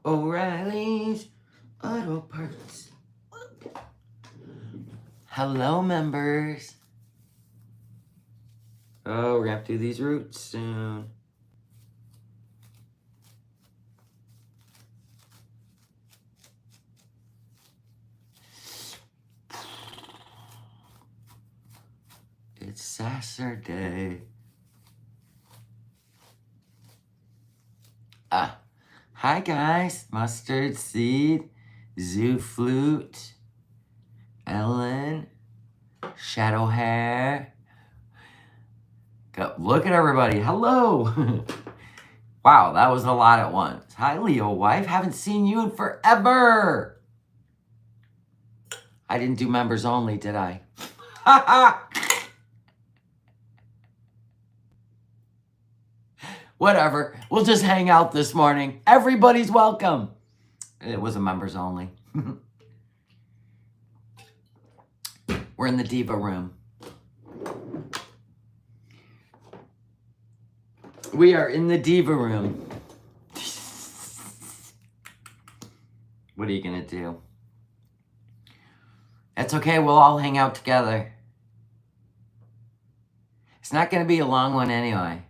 O'Reilly's Auto Parts. Hello, members. Oh, we're gonna have to do these routes soon. It's Saturday. Hi guys. Mustard Seed, Zoo Flute, Ellen, Shadow Hair. Look at everybody. Hello. Wow, that was a lot at once. Hi, Leo wife. Haven't seen you in forever. I didn't do members only, did I? Whatever. We'll just hang out this morning. Everybody's welcome. It was a members only. We're in the diva room. We are in the diva room. What are you gonna do? That's okay, we'll all hang out together. It's not gonna be a long one anyway.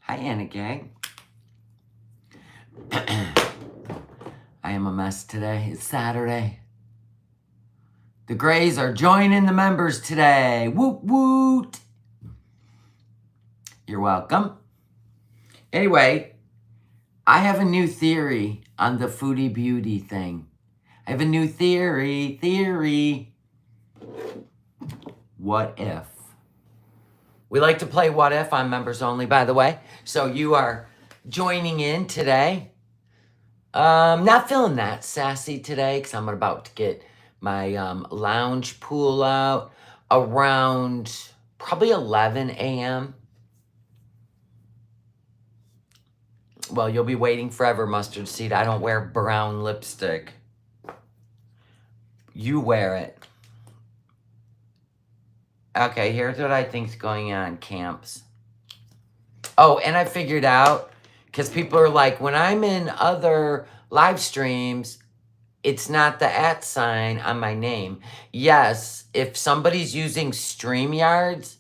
Hi, Anna Gang. I am a mess today. It's Saturday. The Grays are joining the members today. Woot woot. You're welcome. Anyway, I have a new theory on the foodie beauty thing. I have a new theory. What if? We like to play what if on members only, by the way. So you are joining in today. Not feeling that sassy today because I'm about to get my lounge pool out around probably 11 a.m. Well, you'll be waiting forever, Mustard Seed. I don't wear brown lipstick. You wear it. Okay, here's what I think's going on, camps. Oh, and I figured out, because people are like, when I'm in other live streams, it's not the @ sign on my name. Yes, if somebody's using StreamYards,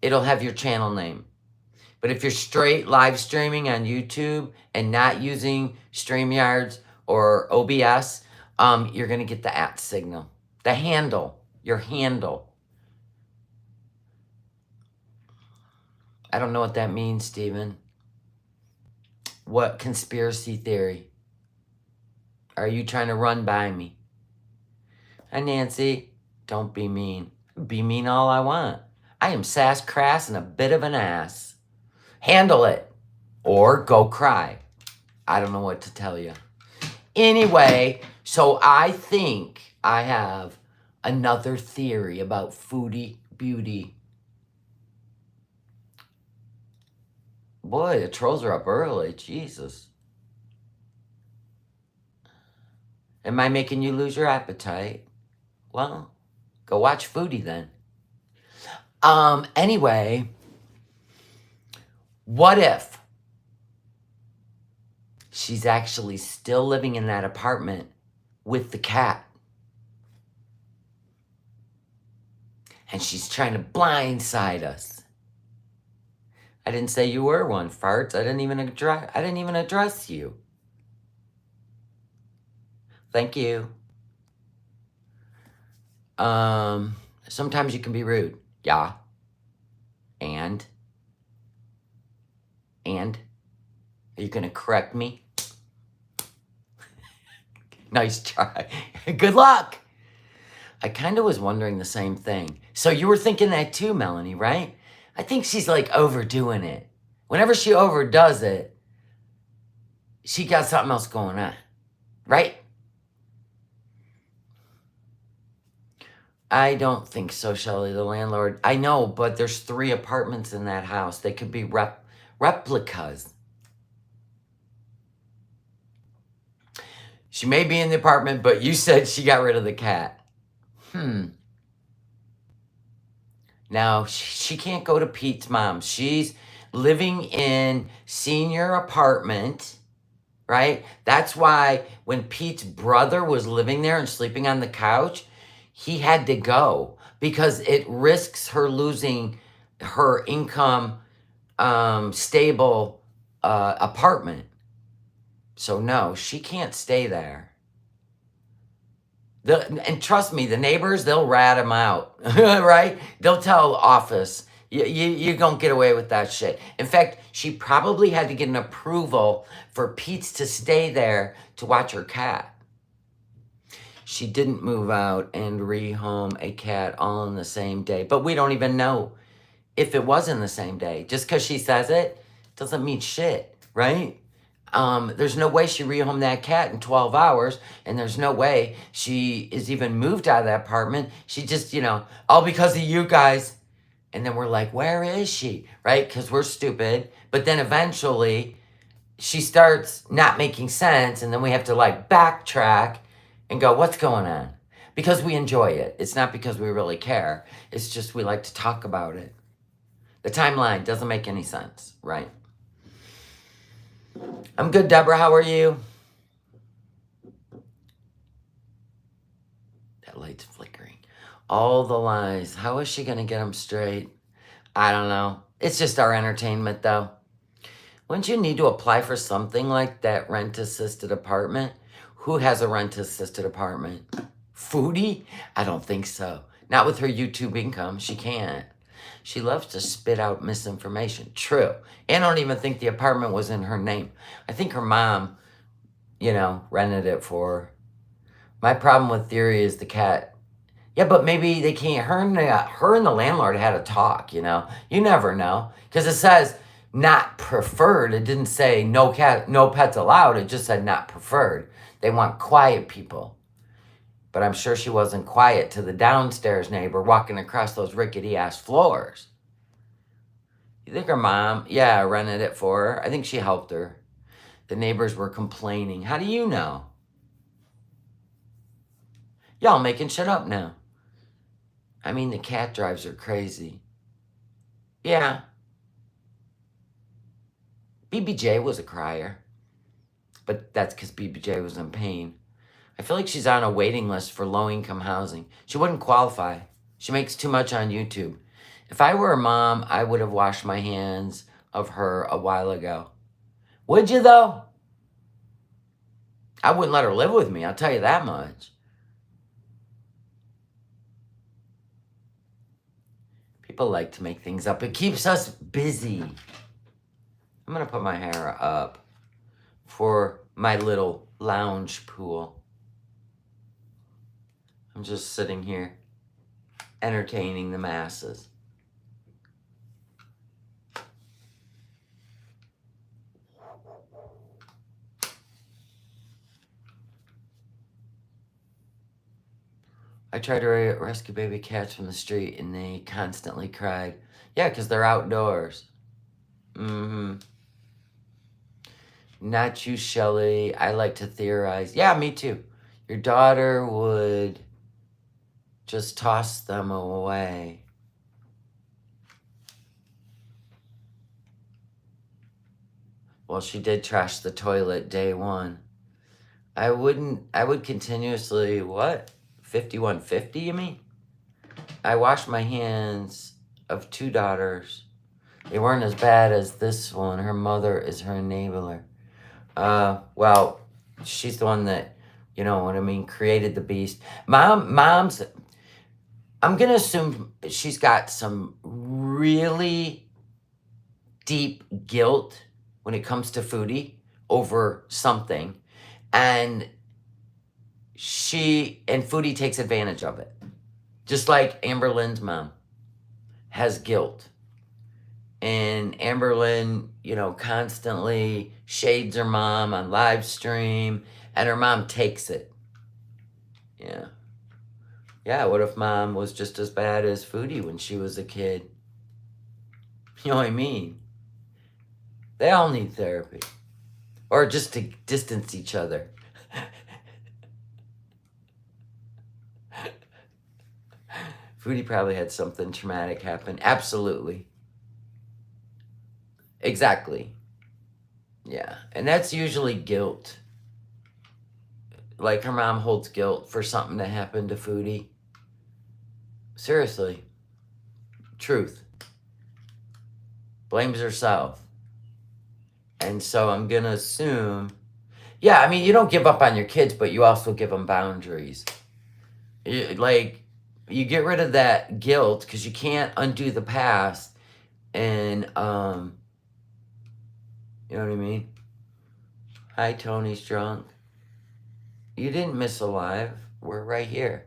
it'll have your channel name. But if you're straight live streaming on YouTube and not using StreamYards or OBS, you're going to get the @ signal. The handle, your handle. I don't know what that means, Steven. What conspiracy theory? Are you trying to run by me? Hi, Nancy. Don't be mean. Be mean all I want. I am sass, crass, and a bit of an ass. Handle it. Or go cry. I don't know what to tell you. Anyway, so I think I have another theory about foodie beauty. Boy, the trolls are up early. Jesus. Am I making you lose your appetite? Well, go watch Foodie then. Anyway, what if she's actually still living in that apartment with the cat? And she's trying to blindside us. I didn't say you were one, farts. I didn't even address you. Thank you. Sometimes you can be rude. Yeah. And? Are you gonna correct me? Nice try. Good luck. I kind of was wondering the same thing. So you were thinking that too, Melanie, right? I think she's like overdoing it. Whenever she overdoes it, she got something else going on, right? I don't think so, Shelley, the landlord. I know, but there's 3 apartments in that house. They could be replicas. She may be in the apartment, but you said she got rid of the cat. Now, she can't go to Pete's mom. She's living in senior apartment, right? That's why when Pete's brother was living there and sleeping on the couch, he had to go because it risks her losing her income, stable apartment. So no, she can't stay there. And trust me, the neighbors, they'll rat him out, right? They'll tell office, you don't get away with that shit. In fact, she probably had to get an approval for Pete's to stay there to watch her cat. She didn't move out and rehome a cat all in the same day. But we don't even know if it was in the same day. Just because she says it doesn't mean shit, right? There's no way she rehomed that cat in 12 hours, and there's no way she is even moved out of that apartment. She just, all because of you guys. And then we're like, where is she? Right? Because we're stupid. But then eventually she starts not making sense, and then we have to backtrack and go, what's going on? Because we enjoy it. It's not because we really care. It's just we like to talk about it. The timeline doesn't make any sense, right? I'm good, Deborah. How are you? That light's flickering. All the lies. How is she going to get them straight? I don't know. It's just our entertainment, though. Wouldn't you need to apply for something like that rent-assisted apartment? Who has a rent-assisted apartment? Foodie? I don't think so. Not with her YouTube income. She can't. She loves to spit out misinformation. True. And I don't even think the apartment was in her name. I think her mom, rented it for her. My problem with Theory is the cat. Yeah, but maybe they can't. Her and the landlord had a talk, You never know. Because it says not preferred. It didn't say no pets allowed. It just said not preferred. They want quiet people. But I'm sure she wasn't quiet to the downstairs neighbor walking across those rickety-ass floors. You think her mom, rented it for her? I think she helped her. The neighbors were complaining. How do you know? Y'all making shit up now. I mean, the cat drives her crazy. Yeah. BBJ was a crier. But that's because BBJ was in pain. I feel like she's on a waiting list for low-income housing. She wouldn't qualify. She makes too much on YouTube. If I were a mom, I would have washed my hands of her a while ago. Would you, though? I wouldn't let her live with me, I'll tell you that much. People like to make things up. It keeps us busy. I'm going to put my hair up for my little lounge pool. I'm just sitting here entertaining the masses. I tried to rescue baby cats from the street, and they constantly cried. Yeah, because they're outdoors. Mm-hmm. Not you, Shelley. I like to theorize. Yeah, me too. Your daughter would just toss them away. Well, she did trash the toilet day one. I would continuously, what? 5150, you mean? I washed my hands of 2 daughters. They weren't as bad as this one. Her mother is her enabler. Well, she's the one that, created the beast. Mom's, I'm going to assume she's got some really deep guilt when it comes to Foodie over something. And Foodie takes advantage of it. Just like Amber Lynn's mom has guilt. And Amber Lynn, constantly shades her mom on live stream, and her mom takes it. Yeah. Yeah, what if mom was just as bad as Foodie when she was a kid? You know what I mean? They all need therapy. Or just to distance each other. Foodie probably had something traumatic happen. Absolutely. Exactly. Yeah. And that's usually guilt. Like her mom holds guilt for something that happened to Foodie. Seriously. Truth. Blames herself. And so I'm going to assume, yeah, I mean, you don't give up on your kids, but you also give them boundaries. You get rid of that guilt because you can't undo the past. And, you know what I mean? Hi, Tony's drunk. You didn't miss alive. We're right here.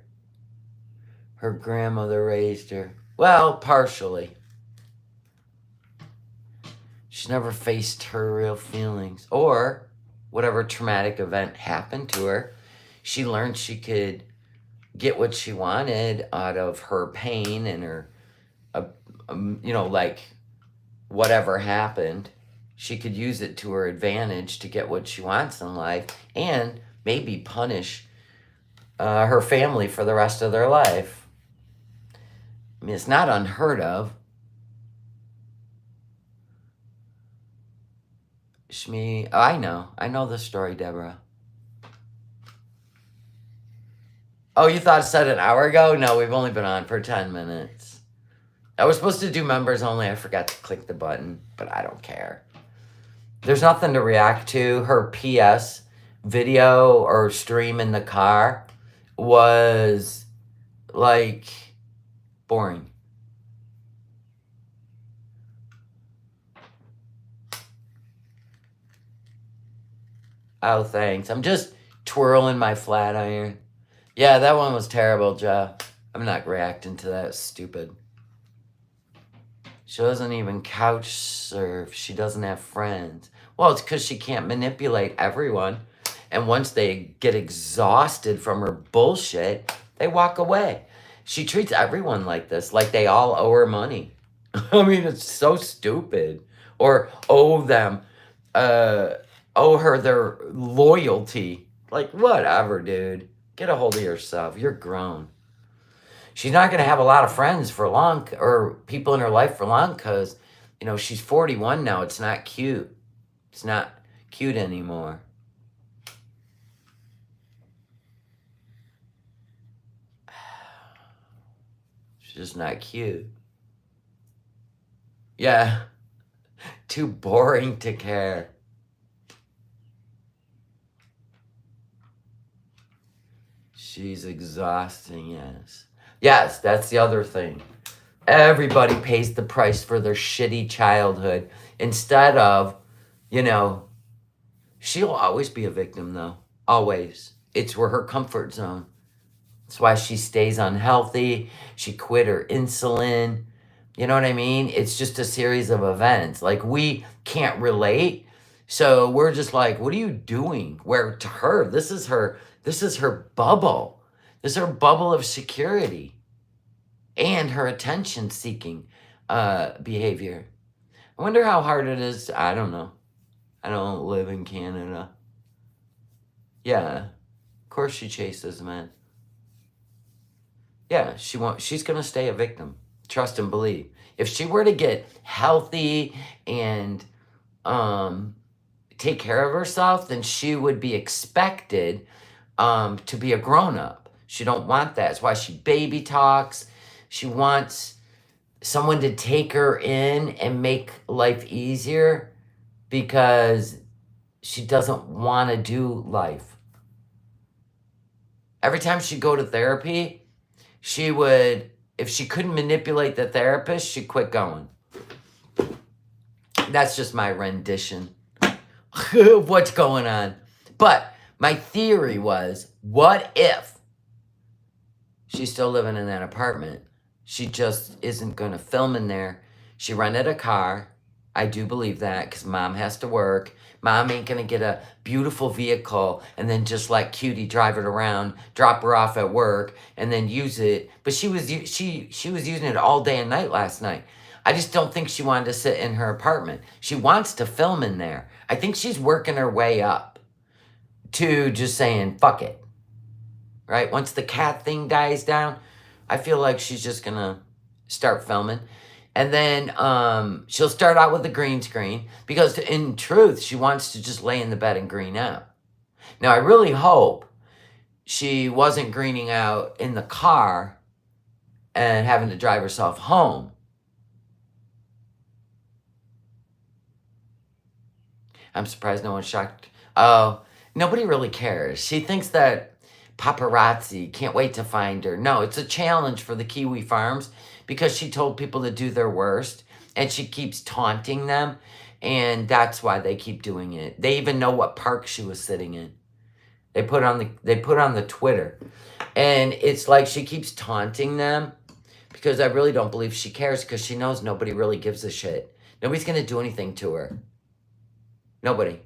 Her grandmother raised her. Well, partially. She never faced her real feelings. Or whatever traumatic event happened to her, she learned she could get what she wanted out of her pain and her, like whatever happened. She could use it to her advantage to get what she wants in life and maybe punish her family for the rest of their life. I mean, it's not unheard of. Shmi, oh, I know the story, Deborah. Oh, you thought I said an hour ago? No, we've only been on for 10 minutes. I was supposed to do members only. I forgot to click the button, but I don't care. There's nothing to react to. Her PS video or stream in the car was, like, boring. Oh, thanks. I'm just twirling my flat iron. Yeah, that one was terrible, Jeff. I'm not reacting to that. It's stupid. She doesn't even couch surf. She doesn't have friends. Well, it's because she can't manipulate everyone. And once they get exhausted from her bullshit, they walk away. She treats everyone like this, like they all owe her money. I mean, it's so stupid. Or owe her their loyalty. Like, whatever, dude. Get a hold of yourself. You're grown. She's not going to have a lot of friends for long, or people in her life for long, because, she's 41 now. It's not cute. It's not cute anymore. She's just not cute. Yeah. Too boring to care. She's exhausting, yes. Yes, that's the other thing. Everybody pays the price for their shitty childhood instead of, she'll always be a victim, though. Always. It's where her comfort zone. That's why she stays unhealthy. She quit her insulin. You know what I mean? It's just a series of events. Like, we can't relate. So we're just like, what are you doing? Where to her, this is her bubble. This is her bubble of security and her attention-seeking behavior. I wonder how hard it is. I don't know. I don't live in Canada. Yeah, of course she chases men. Yeah, she's going to stay a victim. Trust and believe. If she were to get healthy and take care of herself, then she would be expected to be a grown-up. She don't want that. That's why she baby talks. She wants someone to take her in and make life easier because she doesn't want to do life. Every time she'd go to therapy, she would, if she couldn't manipulate the therapist, she'd quit going. That's just my rendition of what's going on. But my theory was, what if she's still living in that apartment? She just isn't going to film in there. She rented a car. I do believe that because mom has to work. Mom ain't going to get a beautiful vehicle and then just let Cutie drive it around, drop her off at work, and then use it. But she was using it all day and night last night. I just don't think she wanted to sit in her apartment. She wants to film in there. I think she's working her way up to just saying, fuck it. Right? Once the cat thing dies down, I feel like she's just going to start filming. And then she'll start out with the green screen because in truth, she wants to just lay in the bed and green out. Now, I really hope she wasn't greening out in the car and having to drive herself home. I'm surprised no one's shocked. Oh, nobody really cares. She thinks that paparazzi can't wait to find her. No, it's a challenge for the Kiwi Farms because she told people to do their worst and she keeps taunting them. And that's why they keep doing it. They even know what park she was sitting in. They put on the Twitter. And it's like she keeps taunting them because I really don't believe she cares because she knows nobody really gives a shit. Nobody's going to do anything to her. Nobody.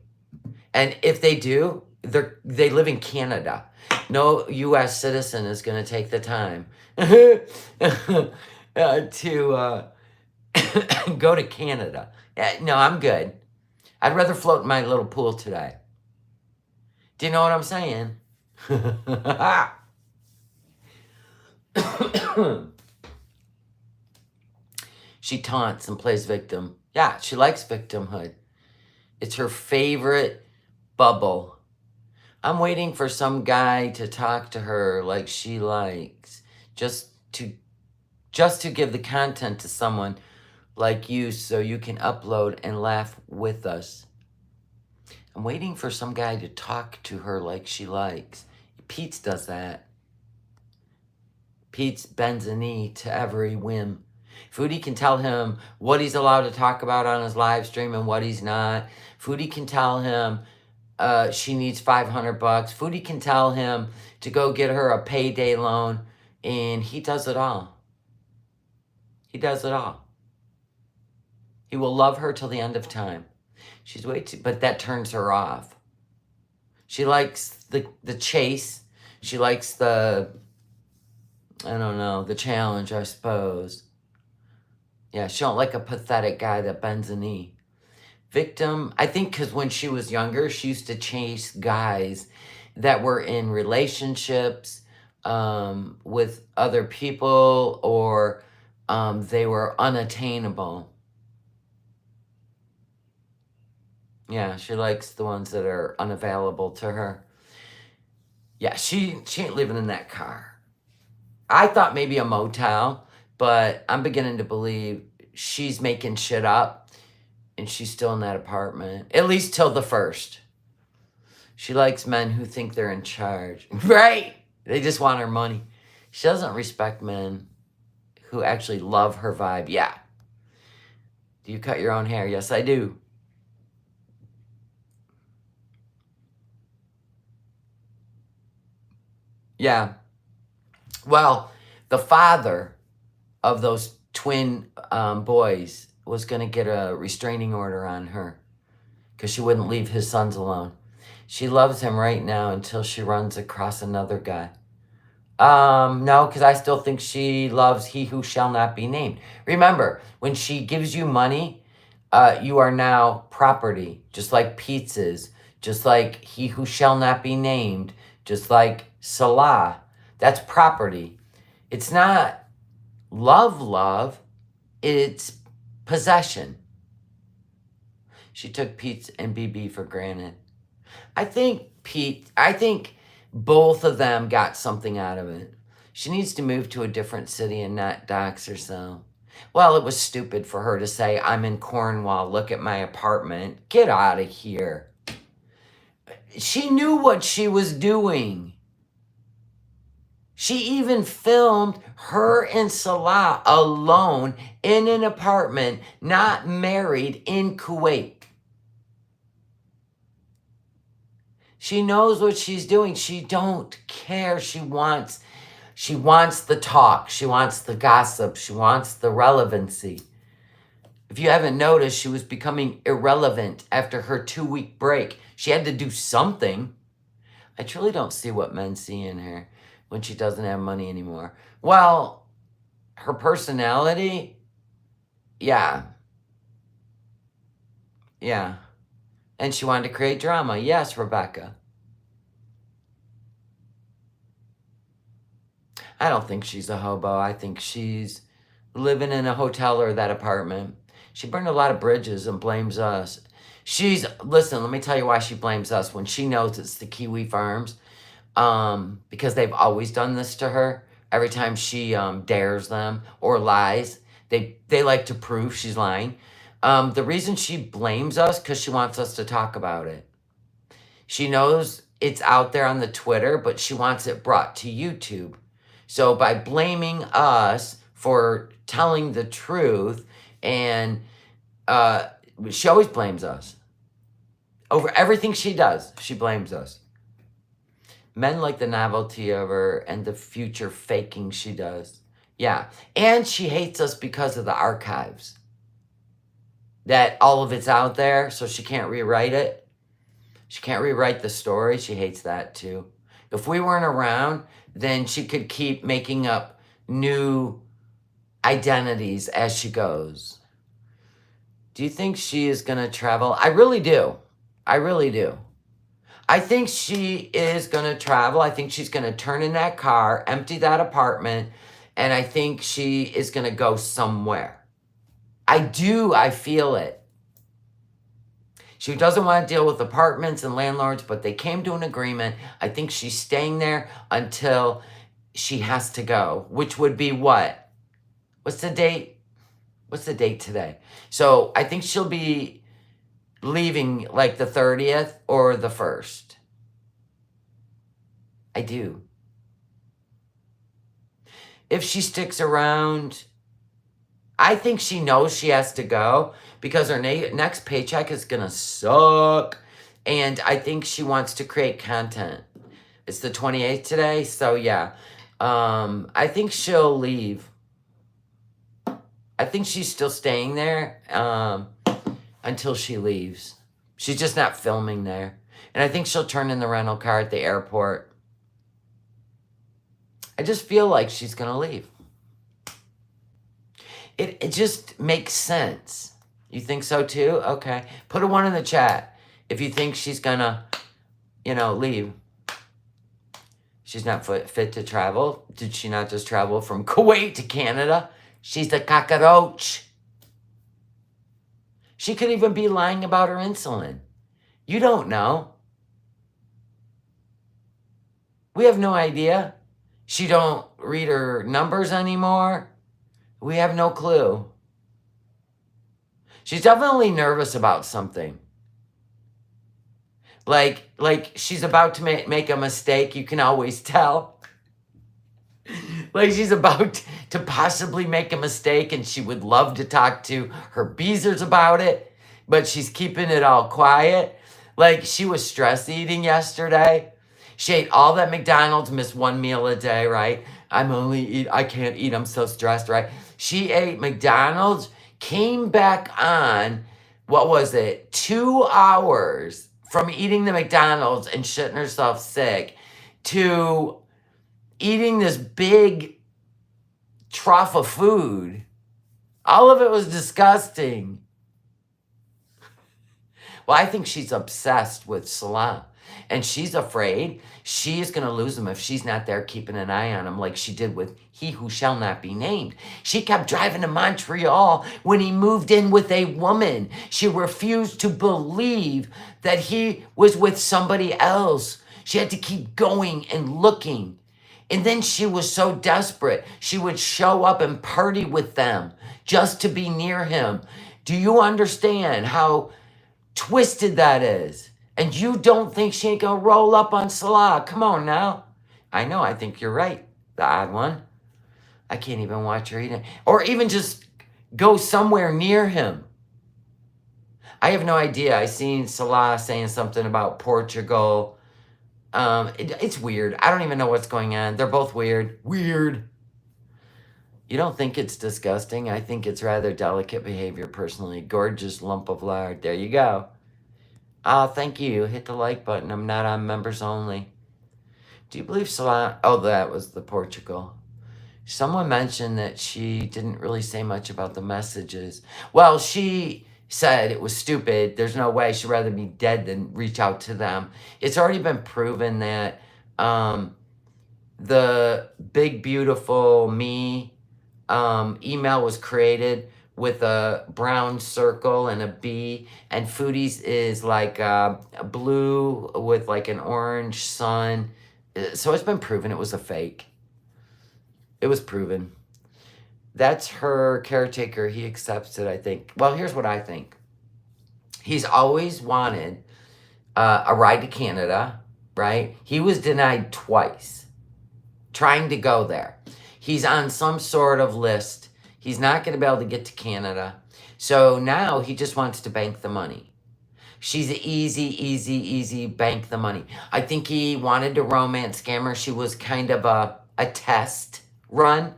And if they do, they live in Canada. No U.S. citizen is going to take the time to go to Canada. No, I'm good. I'd rather float in my little pool today. Do you know what I'm saying? She taunts and plays victim. Yeah, she likes victimhood. It's her favorite bubble. I'm waiting for some guy to talk to her like she likes. Just to give the content to someone like you so you can upload and laugh with us. I'm waiting for some guy to talk to her like she likes. Pete does that. Pete bends a knee to every whim. Foodie can tell him what he's allowed to talk about on his live stream and what he's not. Foodie can tell him she needs $500. Foodie can tell him to go get her a payday loan, and he does it all. He does it all. He will love her till the end of time. She's way too, but that turns her off. She likes the chase. She likes the, I don't know, the challenge, I suppose. Yeah, she don't like a pathetic guy that bends a knee. Victim, I think because when she was younger, she used to chase guys that were in relationships with other people or they were unattainable. Yeah, she likes the ones that are unavailable to her. Yeah, she ain't living in that car. I thought maybe a motel, but I'm beginning to believe she's making shit up and she's still in that apartment. At least till the first. She likes men who think they're in charge. Right! They just want her money. She doesn't respect men who actually love her vibe. Yeah. Do you cut your own hair? Yes, I do. Yeah. Well, the father of those twin boys was going to get a restraining order on her because she wouldn't leave his sons alone. She loves him right now until she runs across another guy. No, because I still think she loves he who shall not be named. Remember, when she gives you money, you are now property, just like pizzas, just like he who shall not be named, just like Salah. That's property. It's not love, it's possession. She took Pete and BB for granted. I think both of them got something out of it. She needs to move to a different city and not dox herself. Well, it was stupid for her to say, I'm in Cornwall, look at my apartment. Get out of here. She knew what she was doing. She even filmed her and Salah alone in an apartment, not married, in Kuwait. She knows what she's doing. She don't care. She wants the talk. She wants the gossip. She wants the relevancy. If you haven't noticed, she was becoming irrelevant after her 2-week break. She had to do something. I truly don't see what men see in her when she doesn't have money anymore. Well, her personality, yeah. Yeah. And she wanted to create drama. Yes, Rebecca. I don't think she's a hobo. I think she's living in a hotel or that apartment. She burned a lot of bridges and blames us. Listen, let me tell you why she blames us when she knows it's the Kiwi Farms. Because they've always done this to her. Every time she dares them or lies, they like to prove she's lying. The reason she blames us, because she wants us to talk about it. She knows it's out there on the Twitter, but she wants it brought to YouTube. So by blaming us for telling the truth, and she always blames us. Over everything she does, she blames us. Men like the novelty of her and the future faking she does. Yeah. And she hates us because of the archives. That all of it's out there, so she can't rewrite it. She can't rewrite the story. She hates that too. If we weren't around, then she could keep making up new identities as she goes. Do you think she is going to travel? I really do. I really do. I think she is going to travel. I think she's going to turn in that car, empty that apartment, and I think she is going to go somewhere. I do. I feel it. She doesn't want to deal with apartments and landlords, but they came to an agreement. I think she's staying there until she has to go, which would be what? What's the date? What's the date today? So I think she'll be leaving like the 30th or the 1st. I do. If she sticks around, I think she knows she has to go because her next paycheck is going to suck. And I think she wants to create content. It's the 28th today, so yeah. I think she'll leave. I think she's still staying there until she leaves. She's just not filming there. And I think she'll turn in the rental car at the airport. I just feel like she's going to leave. It just makes sense. You think so too? Okay. Put a 1 in the chat if you think she's going to, leave. She's not fit to travel. Did she not just travel from Kuwait to Canada? She's a cockroach. She could even be lying about her insulin. You don't know. We have no idea. She don't read her numbers anymore. We have no clue. She's definitely nervous about something. Like she's about to make a mistake. You can always tell. Like she's about to possibly make a mistake and she would love to talk to her beezers about it, but she's keeping it all quiet. Like she was stress eating yesterday. She ate all that McDonald's, missed 1 meal a day, right? I can't eat, I'm so stressed, right? She ate McDonald's, came back on, 2 hours from eating the McDonald's and shitting herself sick to eating this big trough of food. All of it was disgusting. Well, I think she's obsessed with Salah. And she's afraid she is going to lose him if she's not there keeping an eye on him like she did with He Who Shall Not Be Named. She kept driving to Montreal when he moved in with a woman. She refused to believe that he was with somebody else. She had to keep going and looking. And then she was so desperate, she would show up and party with them just to be near him. Do you understand how twisted that is? And you don't think she ain't gonna roll up on Salah? Come on now. I know, I think you're right. The odd one. I can't even watch her eat it. Or even just go somewhere near him. I have no idea. I seen Salah saying something about Portugal. It's weird. I don't even know what's going on. They're both weird. Weird. You don't think it's disgusting? I think it's rather delicate behavior personally. Gorgeous lump of lard. There you go. Thank you. Hit the like button. I'm not on members only. Do you believe Salah? Oh, that was the Portugal. Someone mentioned that she didn't really say much about the messages. Well, she said it was stupid. There's no way. She'd rather be dead than reach out to them. It's already been proven that the big, beautiful me email was created with a brown circle and a B, and Foodie's is like blue with like an orange sun. So it's been proven it was a fake. It was proven. That's her caretaker. He accepts it, I think. Well, here's what I think. He's always wanted a ride to Canada, right? He was denied twice trying to go there. He's on some sort of list. He's not going to be able to get to Canada. So now he just wants to bank the money. She's easy, bank the money. I think he wanted to romance scam her. She was kind of a test run.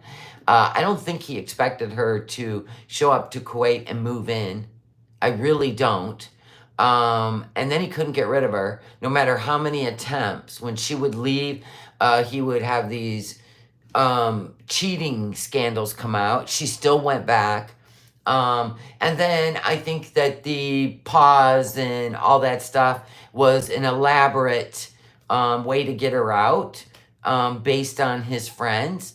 I don't think he expected her to show up to Kuwait and move in. I really don't. And then he couldn't get rid of her, no matter how many attempts. When she would leave, he would have these cheating scandals come out. She still went back. And then I think that the pause and all that stuff was an elaborate way to get her out based on his friends.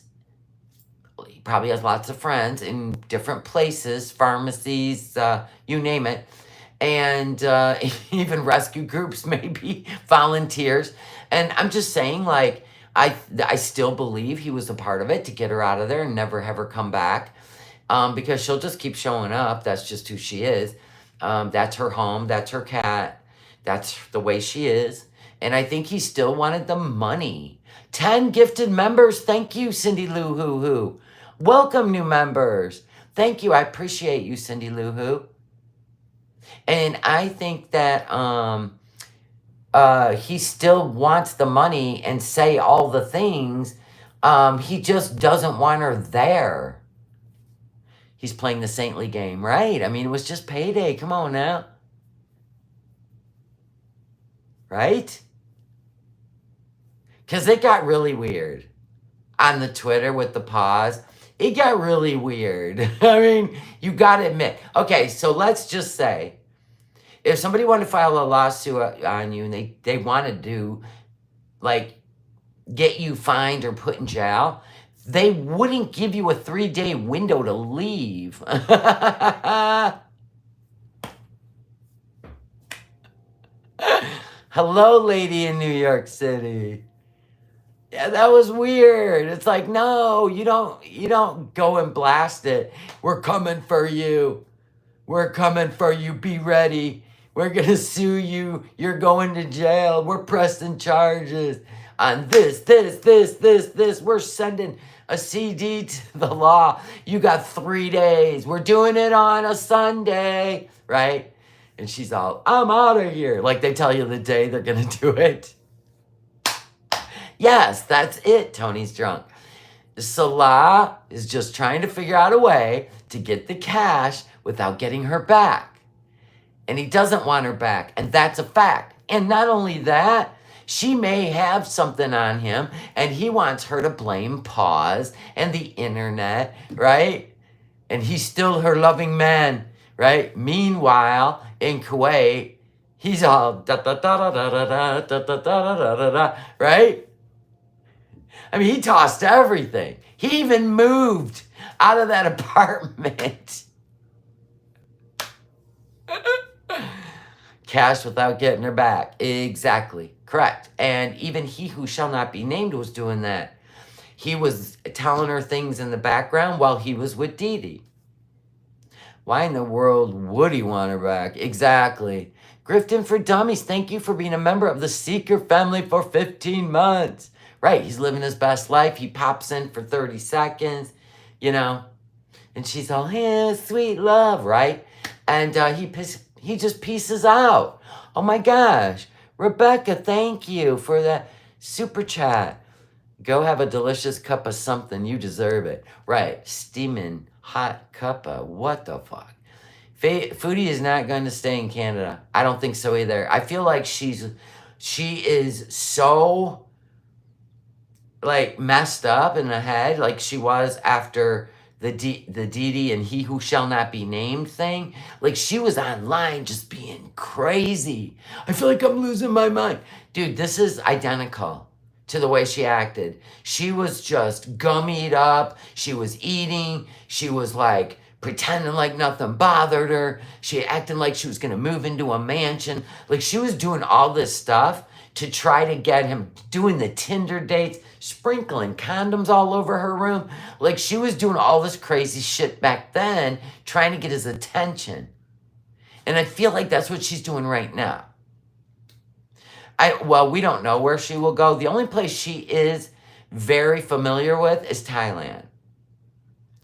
He probably has lots of friends in different places, pharmacies, you name it. And even rescue groups, maybe volunteers. And I'm just saying, like, I still believe he was a part of it to get her out of there and never have her come back. Because she'll just keep showing up. That's just who she is. That's her home. That's her cat. That's the way she is. And I think he still wanted the money. 10 gifted members. Thank you, Cindy Lou Hoo Hoo. Welcome, new members. Thank you. I appreciate you, Cindy Lou Hoo. And I think that he still wants the money and say all the things. He just doesn't want her there. He's playing the saintly game, right? I mean, it was just payday. Come on now. Right? Because it got really weird on the Twitter with the pause. It got really weird. I mean, you got to admit. Okay, so let's just say, if somebody wanted to file a lawsuit on you and they wanted to, like, get you fined or put in jail, they wouldn't give you a 3-day window to leave. Hello, lady in New York City. Yeah, that was weird. It's like, no, you don't go and blast it. We're coming for you. We're coming for you. Be ready. We're going to sue you. You're going to jail. We're pressing charges on this. We're sending a CD to the law. You got 3 days. We're doing it on a Sunday, right? And she's all, I'm out of here. Like they tell you the day they're going to do it. Yes, that's it. Tony's drunk. Salah is just trying to figure out a way to get the cash without getting her back. And he doesn't want her back. And that's a fact. And not only that, she may have something on him and he wants her to blame pause and the internet, right? And he's still her loving man, right? Meanwhile, in Kuwait, he's all da da da da da da da da da da da, right? I mean, he tossed everything. He even moved out of that apartment. Cash without getting her back. Exactly. Correct. And even he who shall not be named was doing that. He was telling her things in the background while he was with Dee Dee. Why in the world would he want her back? Exactly. Grifton for Dummies, thank you for being a member of the Seeker family for 15 months. Right, he's living his best life. He pops in for 30 seconds, you know. And she's all, hey, sweet love, right? And he just pieces out. Oh my gosh. Rebecca, thank you for that super chat. Go have a delicious cup of something. You deserve it. Right, steaming hot cup of what the fuck? Foodie is not going to stay in Canada. I don't think so either. I feel like she is so, like, messed up in the head, like she was after the Dee Dee and he who shall not be named thing. Like, she was online just being crazy. I feel like I'm losing my mind. Dude, this is identical to the way she acted. She was just gummied up. She was eating. She was like pretending like nothing bothered her. She acting like she was going to move into a mansion. Like she was doing all this stuff to try to get him, doing the Tinder dates, sprinkling condoms all over her room. Like she was doing all this crazy shit back then, trying to get his attention. And I feel like that's what she's doing right now. Well, we don't know where she will go. The only place she is very familiar with is Thailand.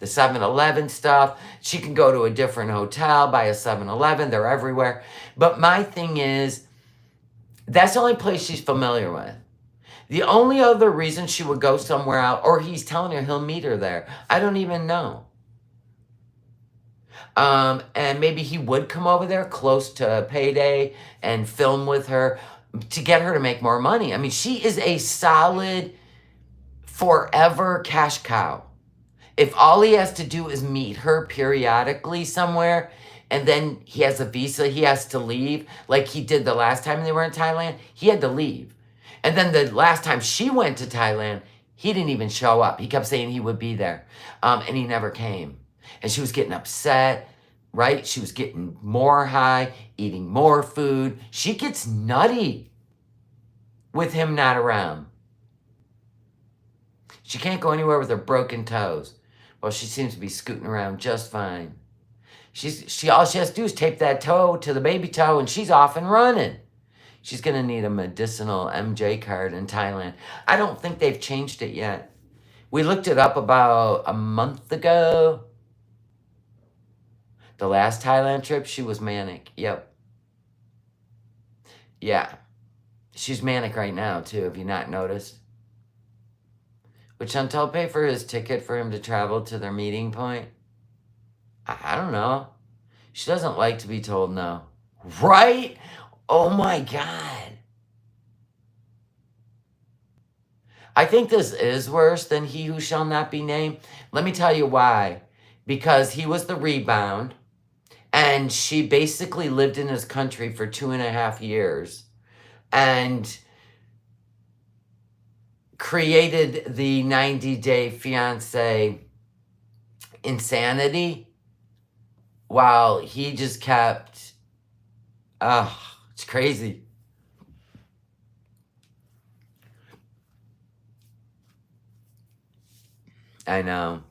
The 7-Eleven stuff. She can go to a different hotel, buy a 7-Eleven. They're everywhere. But my thing is, that's the only place she's familiar with. The only other reason she would go somewhere else, or he's telling her he'll meet her there, I don't even know. And maybe he would come over there close to payday and film with her to get her to make more money. I mean, she is a solid forever cash cow. If all he has to do is meet her periodically somewhere, and then he has a visa, he has to leave, like he did the last time they were in Thailand, he had to leave. And then the last time she went to Thailand, he didn't even show up. He kept saying he would be there, and he never came. And she was getting upset, right? She was getting more high, eating more food. She gets nutty with him not around. She can't go anywhere with her broken toes. Well, she seems to be scooting around just fine. All she has to do is tape that toe to the baby toe, and she's off and running. She's going to need a medicinal MJ card in Thailand. I don't think they've changed it yet. We looked it up about a month ago. The last Thailand trip, she was manic. Yep. Yeah. She's manic right now, too, have you not noticed? Would Chantal pay for his ticket for him to travel to their meeting point? I don't know. She doesn't like to be told no. Right? Oh my God. I think this is worse than He Who Shall Not Be Named. Let me tell you why. Because he was the rebound, and she basically lived in his country for 2.5 years and created the 90-day fiancé insanity while he just kept, it's crazy. I know.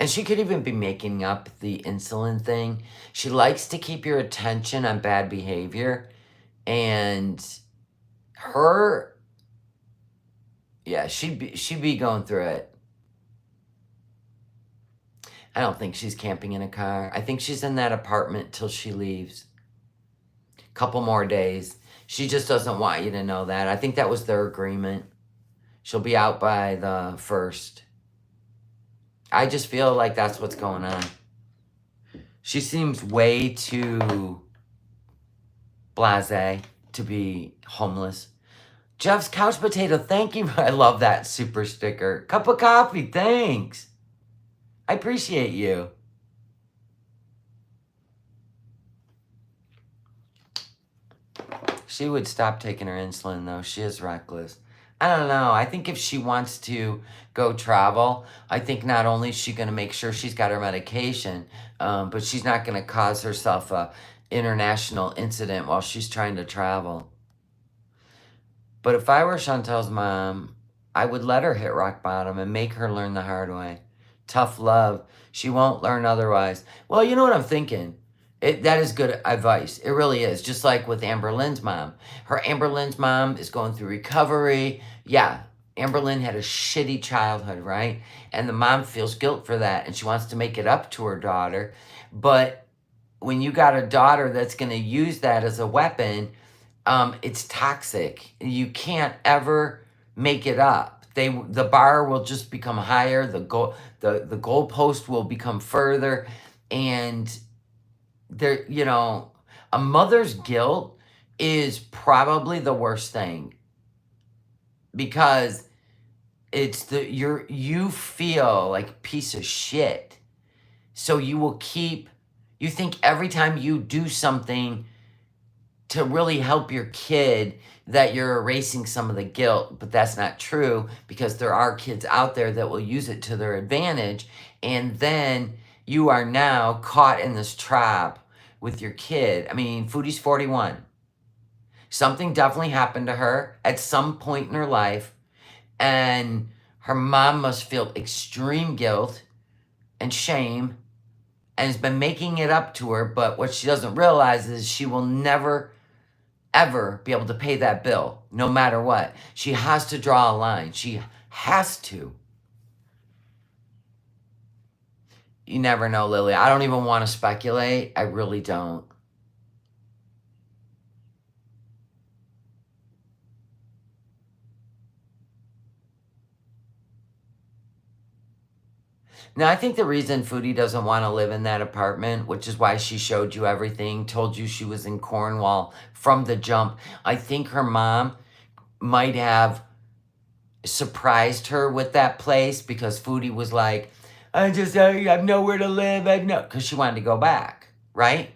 And she could even be making up the insulin thing. She likes to keep your attention on bad behavior. And her, yeah, she'd be going through it. I don't think she's camping in a car. I think she's in that apartment till she leaves. Couple more days. She just doesn't want you to know that. I think that was their agreement. She'll be out by the 1st. I just feel like that's what's going on. She seems way too blasé to be homeless. Jeff's Couch Potato, thank you. I love that super sticker. Cup of coffee, thanks. I appreciate you. She would stop taking her insulin, though. She is reckless. I don't know. I think if she wants to go travel, I think not only is she going to make sure she's got her medication, but she's not going to cause herself a international incident while she's trying to travel. But if I were Chantal's mom, I would let her hit rock bottom and make her learn the hard way. Tough love. She won't learn otherwise. Well, you know what I'm thinking? That is good advice. It really is. Just like with Amber Lynn's mom. Amber Lynn's mom is going through recovery. Yeah, Amber Lynn had a shitty childhood, right? And the mom feels guilt for that, and she wants to make it up to her daughter. But when you got a daughter that's going to use that as a weapon, it's toxic. You can't ever make it up. The bar will just become higher. The goalpost will become further, and there, a mother's guilt is probably the worst thing, because it's you feel like a piece of shit, so you think every time you do something to really help your kid that you're erasing some of the guilt, but that's not true because there are kids out there that will use it to their advantage. And then you are now caught in this trap with your kid. I mean, Foodie's 41. Something definitely happened to her at some point in her life, and her mom must feel extreme guilt and shame and has been making it up to her. But what she doesn't realize is she will never ever be able to pay that bill, no matter what. She has to draw a line. She has to. You never know, Lily. I don't even want to speculate. I really don't. Now, I think the reason Foodie doesn't want to live in that apartment, which is why she showed you everything, told you she was in Cornwall from the jump, I think her mom might have surprised her with that place because Foodie was like, I have nowhere to live. Because she wanted to go back, right?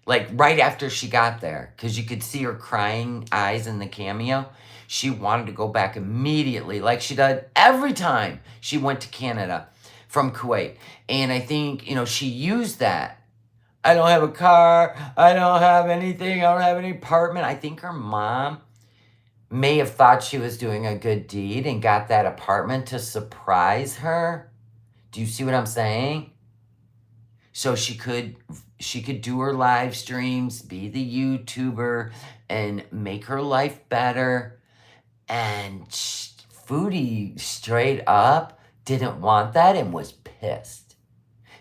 Like right after she got there, because you could see her crying eyes in the cameo. She wanted to go back immediately, like she did every time she went to Canada from Kuwait. And I think, she used that. I don't have a car. I don't have anything. I don't have any apartment. I think her mom may have thought she was doing a good deed and got that apartment to surprise her. Do you see what I'm saying? So she could do her live streams, be the YouTuber, and make her life better. And Foodie straight up didn't want that and was pissed.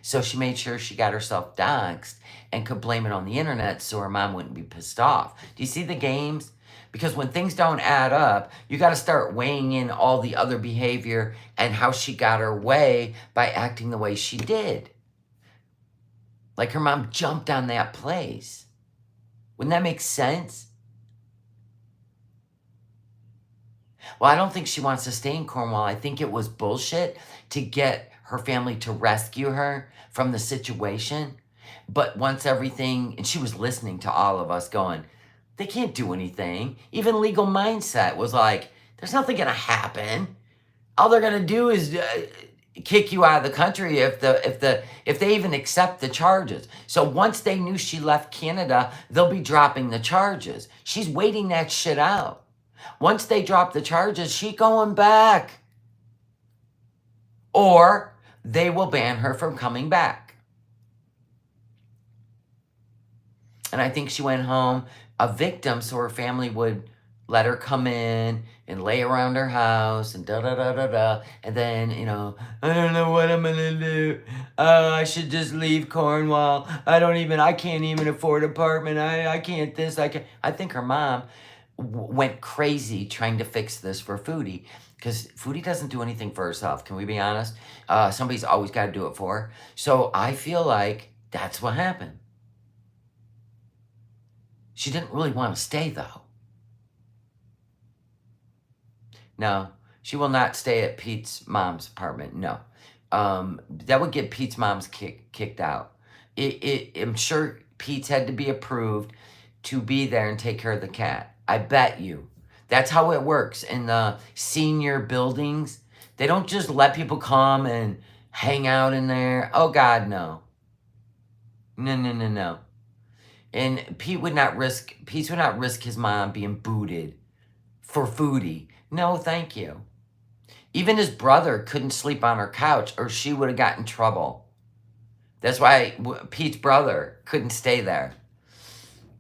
So she made sure she got herself doxxed and could blame it on the internet so her mom wouldn't be pissed off. Do you see the games? Because when things don't add up, you got to start weighing in all the other behavior and how she got her way by acting the way she did. Like her mom jumped on that place. Wouldn't that make sense? Well, I don't think she wants to stay in Cornwall. I think it was bullshit to get her family to rescue her from the situation. But once everything, and she was listening to all of us going, they can't do anything. Even Legal Mindset was like, there's nothing going to happen. All they're going to do is kick you out of the country if they even accept the charges. So once they knew she left Canada, they'll be dropping the charges. She's waiting that shit out. Once they drop the charges, she going back. Or they will ban her from coming back. And I think she went home a victim so her family would let her come in and lay around her house and da-da-da-da-da. And then, I don't know what I'm going to do. I should just leave Cornwall. I can't even afford an apartment. I can't this. I think her mom went crazy trying to fix this for Foodie because Foodie doesn't do anything for herself. Can we be honest? Somebody's always got to do it for her. So I feel like that's what happened. She didn't really want to stay, though. No, she will not stay at Pete's mom's apartment. No. That would get Pete's mom's kicked out. I'm sure Pete's had to be approved to be there and take care of the cat. I bet you. That's how it works in the senior buildings. They don't just let people come and hang out in there. Oh, God, no. No. And Pete would not risk his mom being booted for Foodie. No, thank you. Even his brother couldn't sleep on her couch or she would have gotten in trouble. That's why Pete's brother couldn't stay there.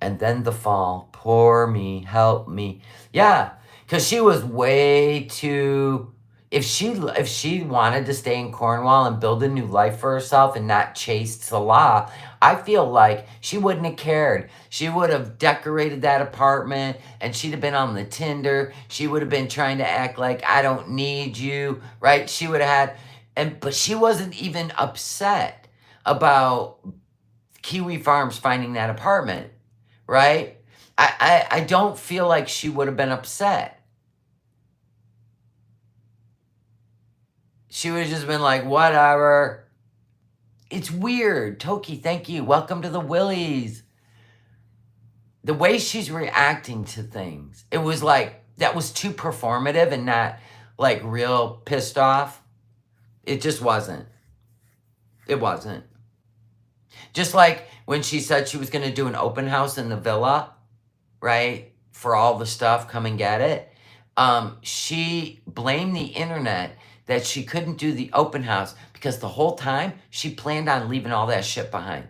And then the fall. Poor me. Help me. Yeah, because she was way too... If she wanted to stay in Cornwall and build a new life for herself and not chase Salah, I feel like she wouldn't have cared. She would have decorated that apartment and she'd have been on the Tinder. She would have been trying to act like, I don't need you, right? She would have had... But she wasn't even upset about Kiwi Farms finding that apartment, right? I don't feel like she would have been upset. She would have just been like, whatever. It's weird. Toki, thank you. Welcome to the Willies. the way she's reacting to things, it was like, that was too performative and not like real pissed off. It just wasn't. It wasn't. Just like when she said she was going to do an open house in the villa, right? For all the stuff, come and get it. She blamed the internet that she couldn't do the open house because the whole time she planned on leaving all that shit behind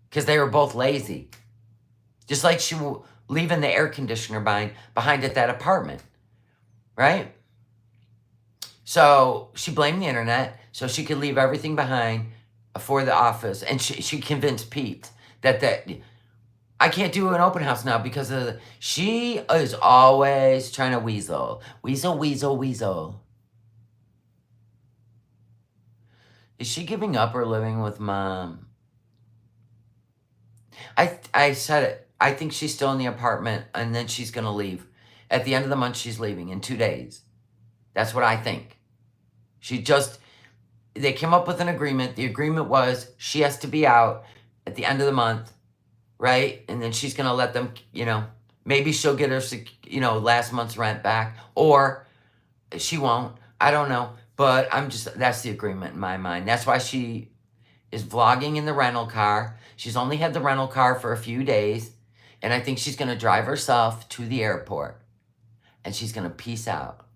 because they were both lazy. Just like she was leaving the air conditioner behind at that apartment, right? So she blamed the internet so she could leave everything behind for the office. And she convinced Pete that I can't do an open house now because of she is always trying to weasel. Weasel, weasel, weasel. Is she giving up or living with mom? I said it. I think she's still in the apartment and then she's going to leave. At the end of the month, she's leaving in 2 days. That's what I think. They came up with an agreement. The agreement was she has to be out at the end of the month, right? And then she's going to let them, maybe she'll get her, last month's rent back, or she won't. I don't know. But that's the agreement in my mind. That's why she is vlogging in the rental car. She's only had the rental car for a few days. And I think she's going to drive herself to the airport. And she's going to peace out.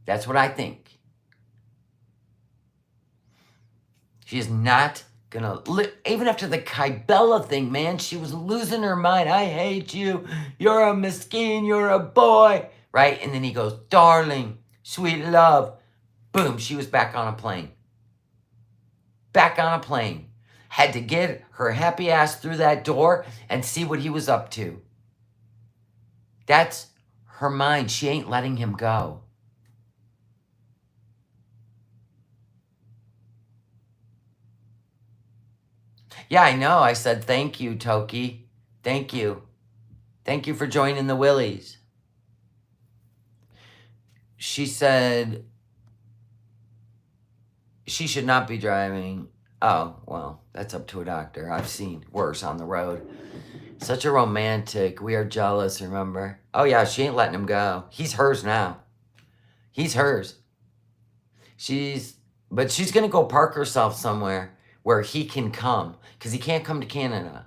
That's what I think. She is not going to... Even after the Kybella thing, man, she was losing her mind. I hate you. You're a miskin. You're a boy. Right? And then he goes, darling, sweet love. Boom, she was back on a plane. Back on a plane. Had to get her happy ass through that door and see what he was up to. That's her mind. She ain't letting him go. Yeah, I know. I said thank you, Toki. Thank you. Thank you for joining the Willies. She said she should not be driving. Oh, well, that's up to a doctor. I've seen worse on the road. Such a romantic. We are jealous, remember? Oh, yeah, she ain't letting him go. He's hers now. He's hers. But she's going to go park herself somewhere where he can come. Because he can't come to Canada.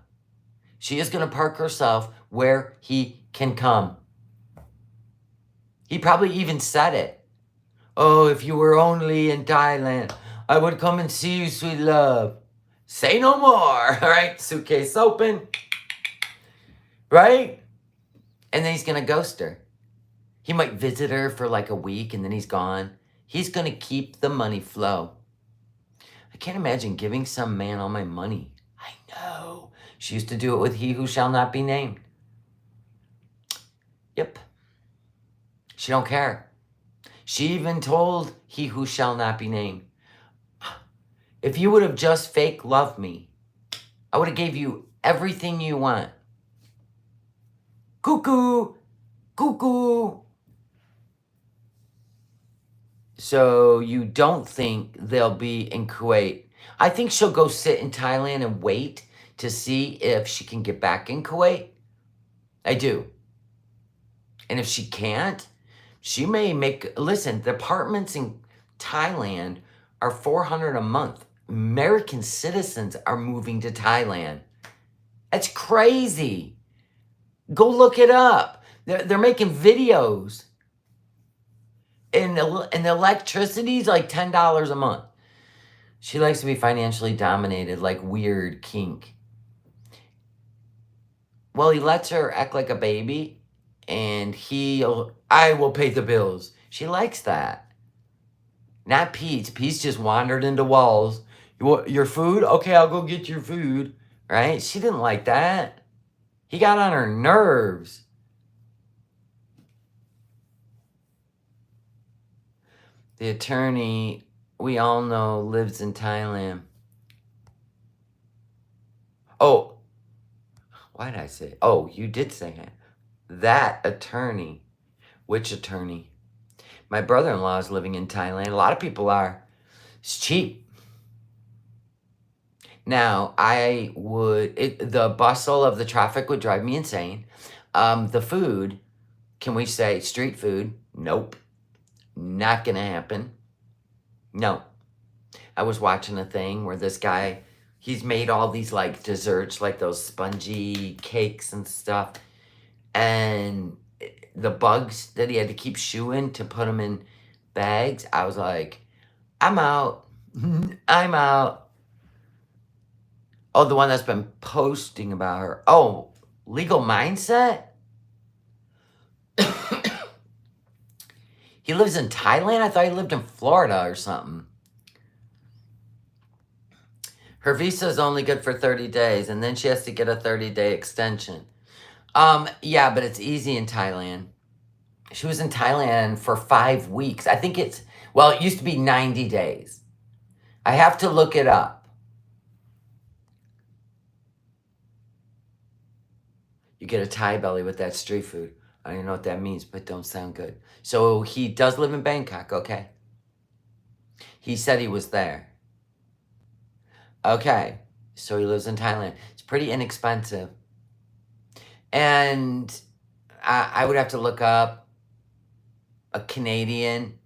She is going to park herself where he can come. He probably even said it. Oh, if you were only in Thailand, I would come and see you, sweet love. Say no more. All right, suitcase open. Right? And then he's going to ghost her. He might visit her for like a week and then he's gone. He's going to keep the money flow. I can't imagine giving some man all my money. I know. She used to do it with he who shall not be named. Yep. She don't care. She even told he who shall not be named, if you would have just fake loved me, I would have gave you everything you want. Cuckoo! Cuckoo! So you don't think they'll be in Kuwait? I think she'll go sit in Thailand and wait to see if she can get back in Kuwait. I do. And if she can't, she may listen, the apartments in Thailand are $400 a month. American citizens are moving to Thailand. That's crazy. Go look it up. They're making videos. And the electricity is like $10 a month. She likes to be financially dominated, like weird kink. Well, he lets her act like a baby, and I will pay the bills. She likes that. Not Pete. Pete's just wandered into walls. You want your food? Okay, I'll go get your food. Right? She didn't like that. He got on her nerves. The attorney, we all know, lives in Thailand. Oh, why did I say? Oh, you did say it. That attorney. Which attorney? My brother-in-law is living in Thailand. A lot of people are. It's cheap. Now, the bustle of the traffic would drive me insane. The food, can we say street food? Nope. Not gonna happen. No. I was watching a thing where this guy, he's made all these like desserts, like those spongy cakes and stuff. And the bugs that he had to keep shooing to put them in bags, I was like, I'm out. I'm out. Oh, the one that's been posting about her. Oh, Legal Mindset? He lives in Thailand? I thought he lived in Florida or something. Her visa is only good for 30 days, and then she has to get a 30-day extension. Yeah, but it's easy in Thailand. She was in Thailand for 5 weeks. I think it used to be 90 days. I have to look it up. You get a Thai belly with that street food. I don't know what that means, but don't sound good. So he does live in Bangkok, okay? He said he was there. Okay, so he lives in Thailand. It's pretty inexpensive. And I would have to look up a Canadian.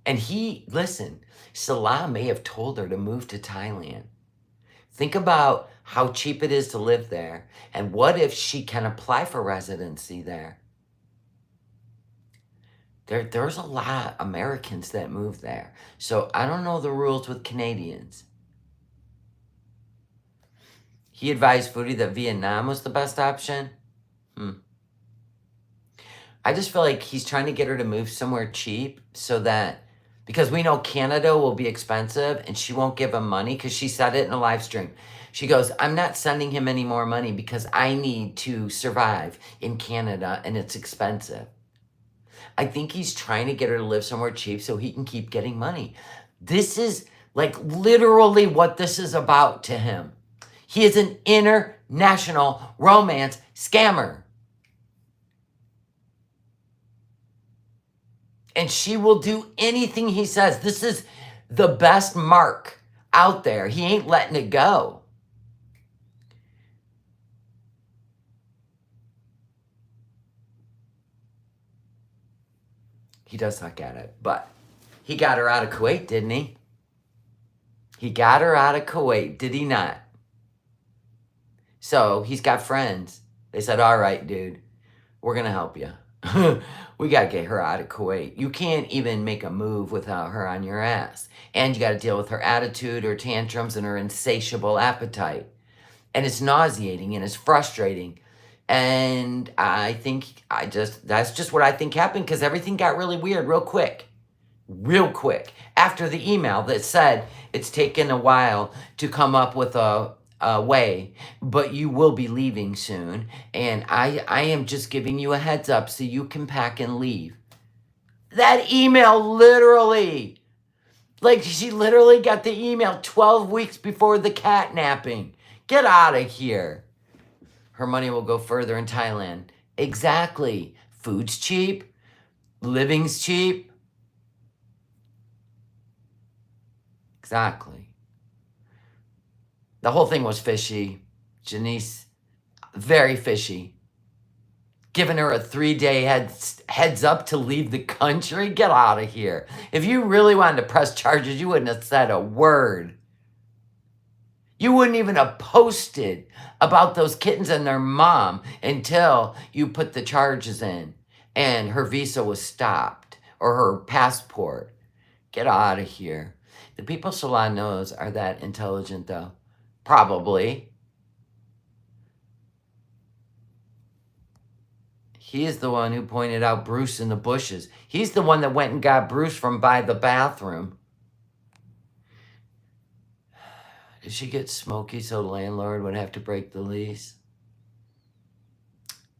And listen, Salah may have told her to move to Thailand. Think about how cheap it is to live there. And what if she can apply for residency there? There's a lot of Americans that move there. So I don't know the rules with Canadians. He advised Foodie that Vietnam was the best option. I just feel like he's trying to get her to move somewhere cheap so that, because we know Canada will be expensive and she won't give him money, because she said it in a live stream. She goes, I'm not sending him any more money because I need to survive in Canada and it's expensive. I think he's trying to get her to live somewhere cheap so he can keep getting money. This is like literally what this is about to him. He is an international romance scammer. And she will do anything he says. This is the best mark out there. He ain't letting it go. He does suck at it, but he got her out of Kuwait, didn't he? He got her out of Kuwait, did he not? So he's got friends. They said, all right, dude, we're going to help you. We got to get her out of Kuwait. You can't even make a move without her on your ass. And you got to deal with her attitude, her tantrums, and her insatiable appetite. And it's nauseating and it's frustrating. And I think that's just what I think happened, because everything got really weird real quick. Real quick. After the email that said it's taken a while to come up with a way, but you will be leaving soon. And I am just giving you a heads up so you can pack and leave. That email literally, like she literally got the email 12 weeks before the catnapping. Get out of here. Her money will go further in Thailand. Exactly. Food's cheap. Living's cheap. Exactly. The whole thing was fishy. Janice, very fishy. Giving her a 3-day heads up to leave the country? Get out of here. If you really wanted to press charges, you wouldn't have said a word. You wouldn't even have posted about those kittens and their mom until you put the charges in and her visa was stopped or her passport. Get out of here. The people Salah knows are that intelligent, though. Probably. He is the one who pointed out Bruce in the bushes. He's the one that went and got Bruce from by the bathroom. Did she get smoky so the landlord would have to break the lease?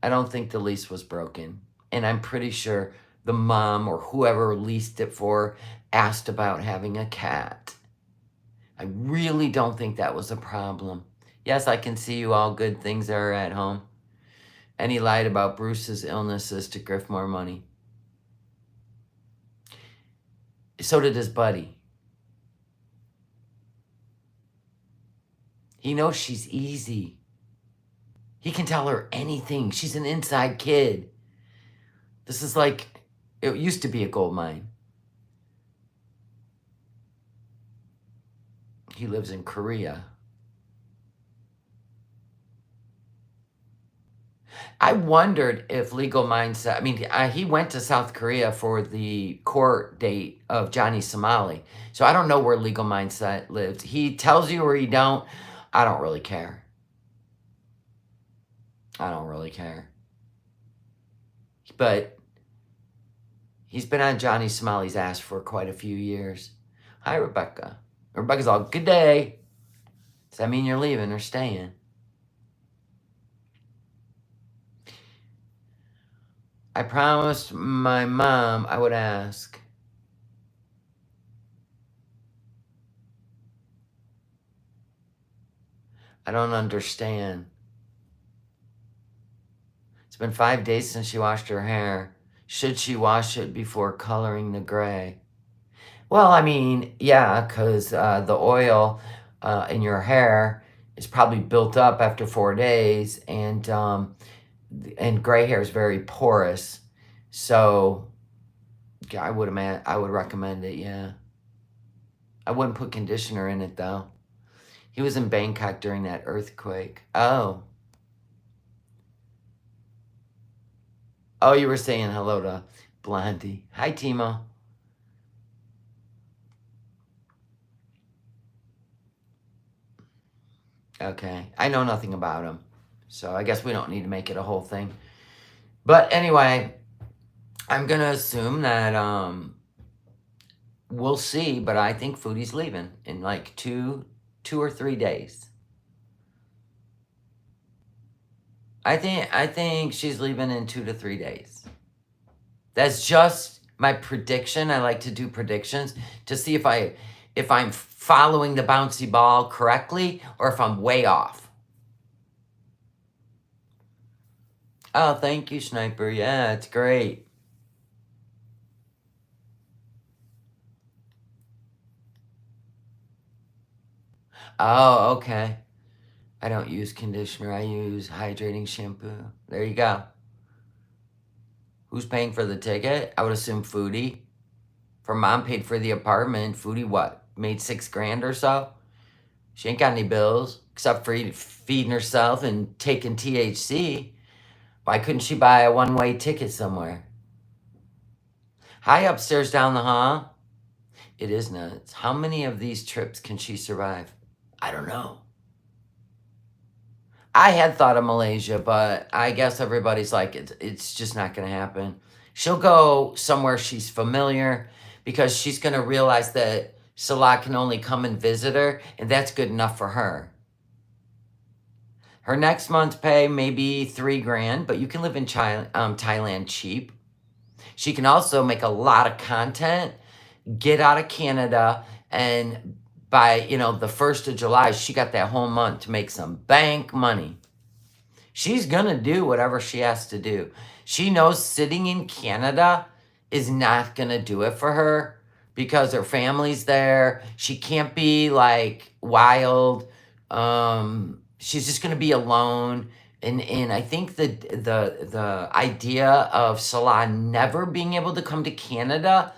I don't think the lease was broken. And I'm pretty sure the mom or whoever leased it for asked about having a cat. I really don't think that was a problem. Yes, I can see you all good things are at home. And he lied about Bruce's illnesses to grift more money. So did his buddy. He knows she's easy. He can tell her anything. She's an inside kid. This is like, it used to be a gold mine. He lives in Korea. I wondered if legal mindset, I mean, he went to South Korea for the court date of Johnny Somali. So I don't know where legal mindset lives. He tells you or he don't. I don't really care. I don't really care. But he's been on Johnny Somali's ass for quite a few years. Hi, Rebecca. Rebecca's all, good day. Does that mean you're leaving or staying? I promised my mom I would ask. I don't understand. It's been 5 days since she washed her hair. Should she wash it before coloring the gray? Well, I mean, yeah, because the oil in your hair is probably built up after 4 days, and gray hair is very porous. So I would recommend it, yeah. I wouldn't put conditioner in it, though. He was in Bangkok during that earthquake. Oh. Oh, you were saying hello to Blondie. Hi, Timo. Okay. I know nothing about him. So I guess we don't need to make it a whole thing. But anyway, I'm going to assume that we'll see, but I think Foodie's leaving in like two or 3 days. I think she's leaving in 2 to 3 days. That's just my prediction. I like to do predictions to see if I'm following the bouncy ball correctly or if I'm way off. Oh, thank you, Sniper. Yeah, it's great. Oh, okay. I don't use conditioner. I use hydrating shampoo. There you go. Who's paying for the ticket? I would assume Foodie. Her mom paid for the apartment. Foodie what? Made $6,000 or so? She ain't got any bills except for feeding herself and taking THC. Why couldn't she buy a one-way ticket somewhere? Hi, upstairs down the hall. It is nuts. How many of these trips can she survive? I don't know. I had thought of Malaysia, but I guess everybody's like, it's just not going to happen. She'll go somewhere she's familiar because she's going to realize that Salah can only come and visit her, and that's good enough for her. Her next month's pay may be $3,000, but you can live in Thailand cheap. She can also make a lot of content, get out of Canada, and by, the 1st of July, she got that whole month to make some bank money. She's going to do whatever she has to do. She knows sitting in Canada is not going to do it for her because her family's there. She can't be like wild. She's just going to be alone. And I think the idea of Salah never being able to come to Canada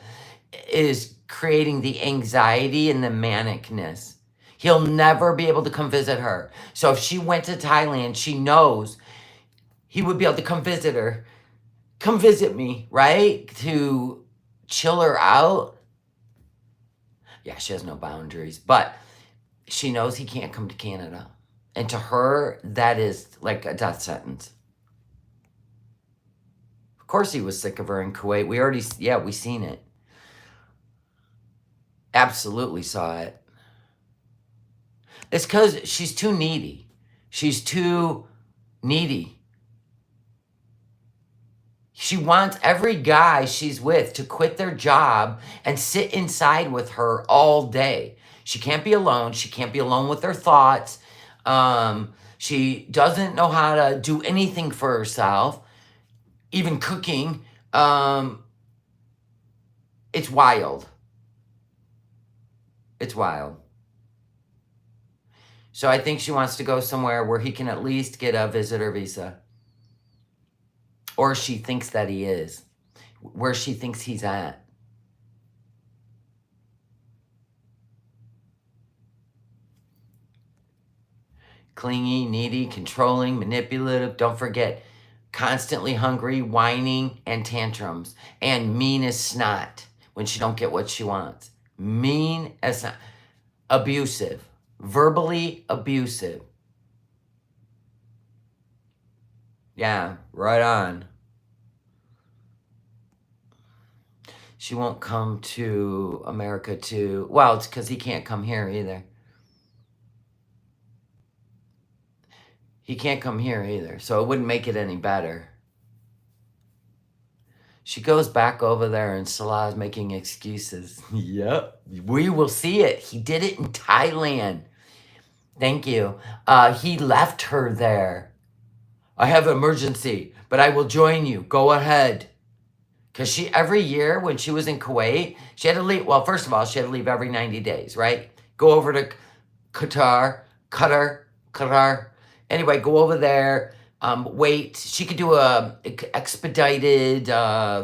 is creating the anxiety and the manicness. He'll never be able to come visit her. So if she went to Thailand, she knows he would be able to come visit her. Come visit me, right? To chill her out. Yeah, she has no boundaries. But she knows he can't come to Canada. And to her, that is like a death sentence. Of course he was sick of her in Kuwait. We seen it. Absolutely saw it. It's because she's too needy. She's too needy. She wants every guy she's with to quit their job and sit inside with her all day. She can't be alone. She can't be alone with her thoughts. She doesn't know how to do anything for herself, even cooking. It's wild. It's wild. So I think she wants to go somewhere where he can at least get a visitor visa. Or she thinks that he is. Where she thinks he's at. Clingy, needy, controlling, manipulative. Don't forget, constantly hungry, whining, and tantrums. And mean as snot when she don't get what she wants. Mean as snot. Abusive. Verbally abusive. Yeah, right on. She won't come to America to... Well, it's because he can't come here either. He can't come here either, so it wouldn't make it any better. She goes back over there and Salah's making excuses. Yep, we will see it. He did it in Thailand. Thank you. He left her there. I have an emergency, but I will join you. Go ahead. Because she, every year when she was in Kuwait, she had to leave. Well, first of all, she had to leave every 90 days, right? Go over to Qatar. Anyway, go over there, wait. She could do a expedited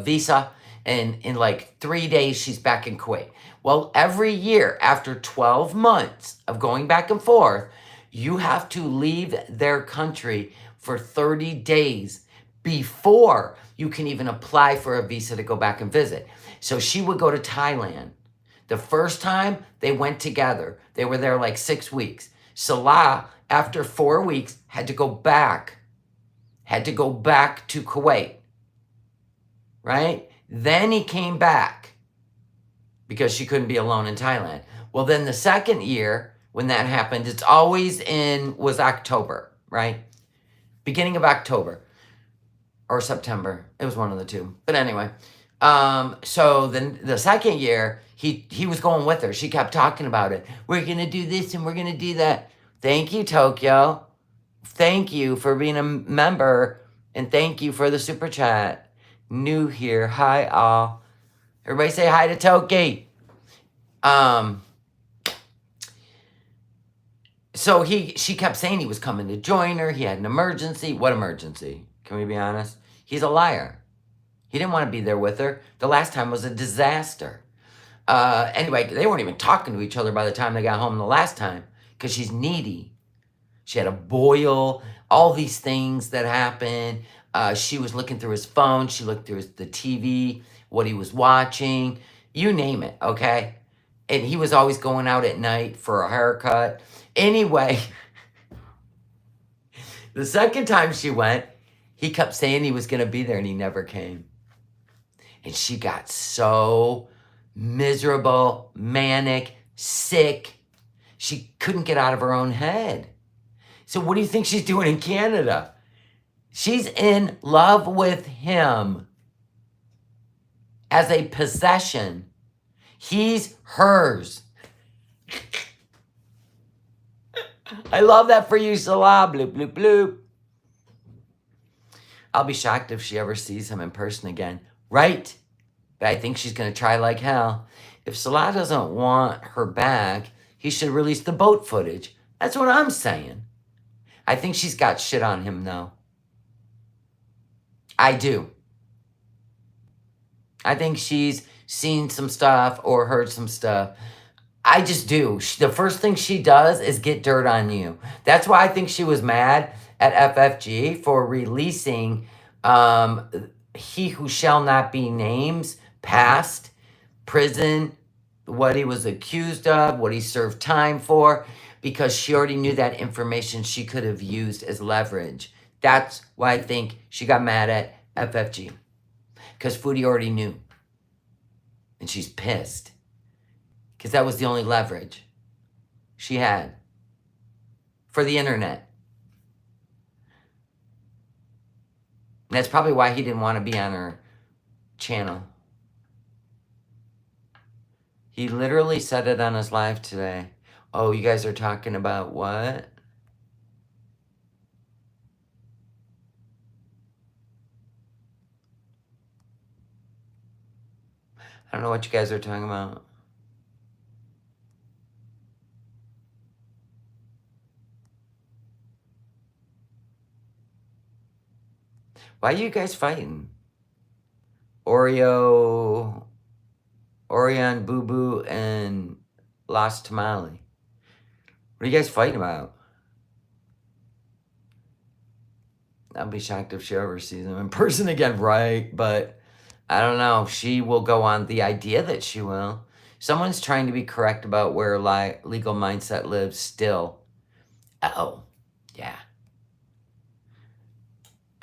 visa, and in like 3 days, she's back in Kuwait. Well, every year, after 12 months of going back and forth, you have to leave their country for 30 days before you can even apply for a visa to go back and visit. So she would go to Thailand. The first time, they went together. They were there like 6 weeks. Salah, after 4 weeks, had to go back to Kuwait, right? Then he came back because she couldn't be alone in Thailand. Well, then the second year, when that happened, it's always was October, right? Beginning of October or September. It was one of the two. But anyway, so then the second year, he was going with her. She kept talking about it. We're going to do this and we're going to do that. Thank you, Tokyo. Thank you for being a member. And thank you for the super chat. New here. Hi, all. Everybody say hi to Toki. So she kept saying he was coming to join her. He had an emergency. What emergency? Can we be honest? He's a liar. He didn't want to be there with her. The last time was a disaster. Anyway, they weren't even talking to each other by the time they got home the last time because she's needy. She had a boil, all these things that happened. She was looking through his phone. She looked through the TV, what he was watching, you name it, okay? And he was always going out at night for a haircut. Anyway, the second time she went, he kept saying he was going to be there and he never came. And she got so miserable, manic, sick. She couldn't get out of her own head. So what do you think she's doing in Canada? She's in love with him as a possession. He's hers. I love that for you, Salah. Bloop, bloop, bloop. I'll be shocked if she ever sees him in person again. Right? But I think she's going to try like hell. If Salah doesn't want her back, he should release the boat footage. That's what I'm saying. I think she's got shit on him, though. I do. I think she's seen some stuff or heard some stuff. I just do. The first thing she does is get dirt on you. That's why I think she was mad at FFG for releasing He Who Shall Not Be Names past prison, what he was accused of, what he served time for, because she already knew that information she could have used as leverage. That's why I think she got mad at FFG. Because Foodie already knew. And she's pissed. Because that was the only leverage she had for the internet. And that's probably why he didn't want to be on her channel. He literally said it on his live today. Oh, you guys are talking about what? I don't know what you guys are talking about. Why are you guys fighting? Orion, Boo Boo, and Lost Tamale. What are you guys fighting about? I'll be shocked if she ever sees him in person again, right? But I don't know. She will go on the idea that she will. Someone's trying to be correct about where legal mindset lives still. Oh, yeah.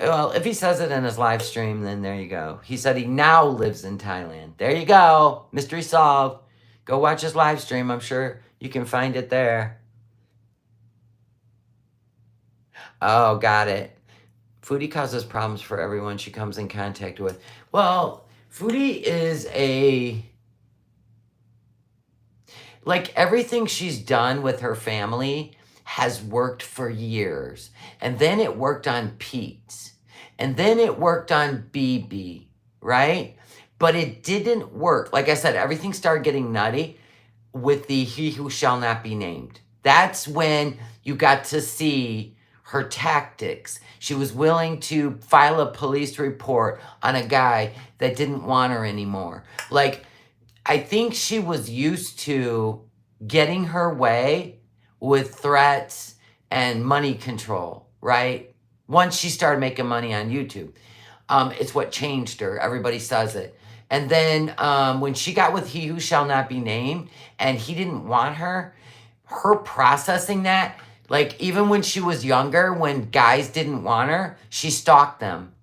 Well, if he says it in his live stream, then there you go. He said he now lives in Thailand. There you go. Mystery solved. Go watch his live stream. I'm sure you can find it there. Oh, got it. Foodie causes problems for everyone she comes in contact with. Well, Foodie is like everything she's done with her family has worked for years. And then it worked on Pete's. And then it worked on BB, right? But it didn't work. Like I said, everything started getting nutty with the He Who Shall Not Be Named. That's when you got to see her tactics. She was willing to file a police report on a guy that didn't want her anymore. Like, I think she was used to getting her way with threats and money control, right? Once she started making money on YouTube. It's what changed her. Everybody says it. And then when she got with He Who Shall Not Be Named and he didn't want her, her processing that, like even when she was younger, when guys didn't want her, she stalked them.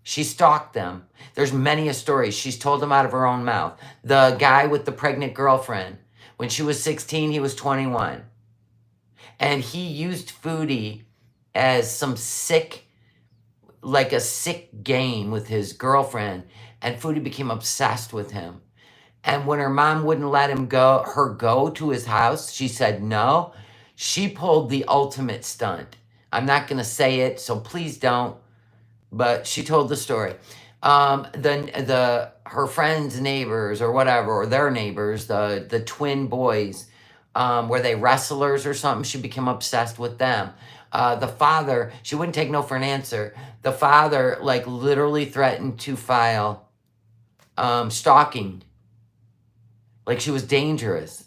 She stalked them. There's many a story. She's told them out of her own mouth. The guy with the pregnant girlfriend, when she was 16, he was 21. And he used Foodie as some sick, like a sick game with his girlfriend. And Foodie became obsessed with him. And when her mom wouldn't let her go to his house, she said no. She pulled the ultimate stunt. I'm not going to say it, so please don't. But she told the story. Her friends' neighbors or whatever, or their neighbors, the twin boys, were they wrestlers or something? She became obsessed with them. The father, she wouldn't take no for an answer. The father, like, literally threatened to file stalking. Like she was dangerous.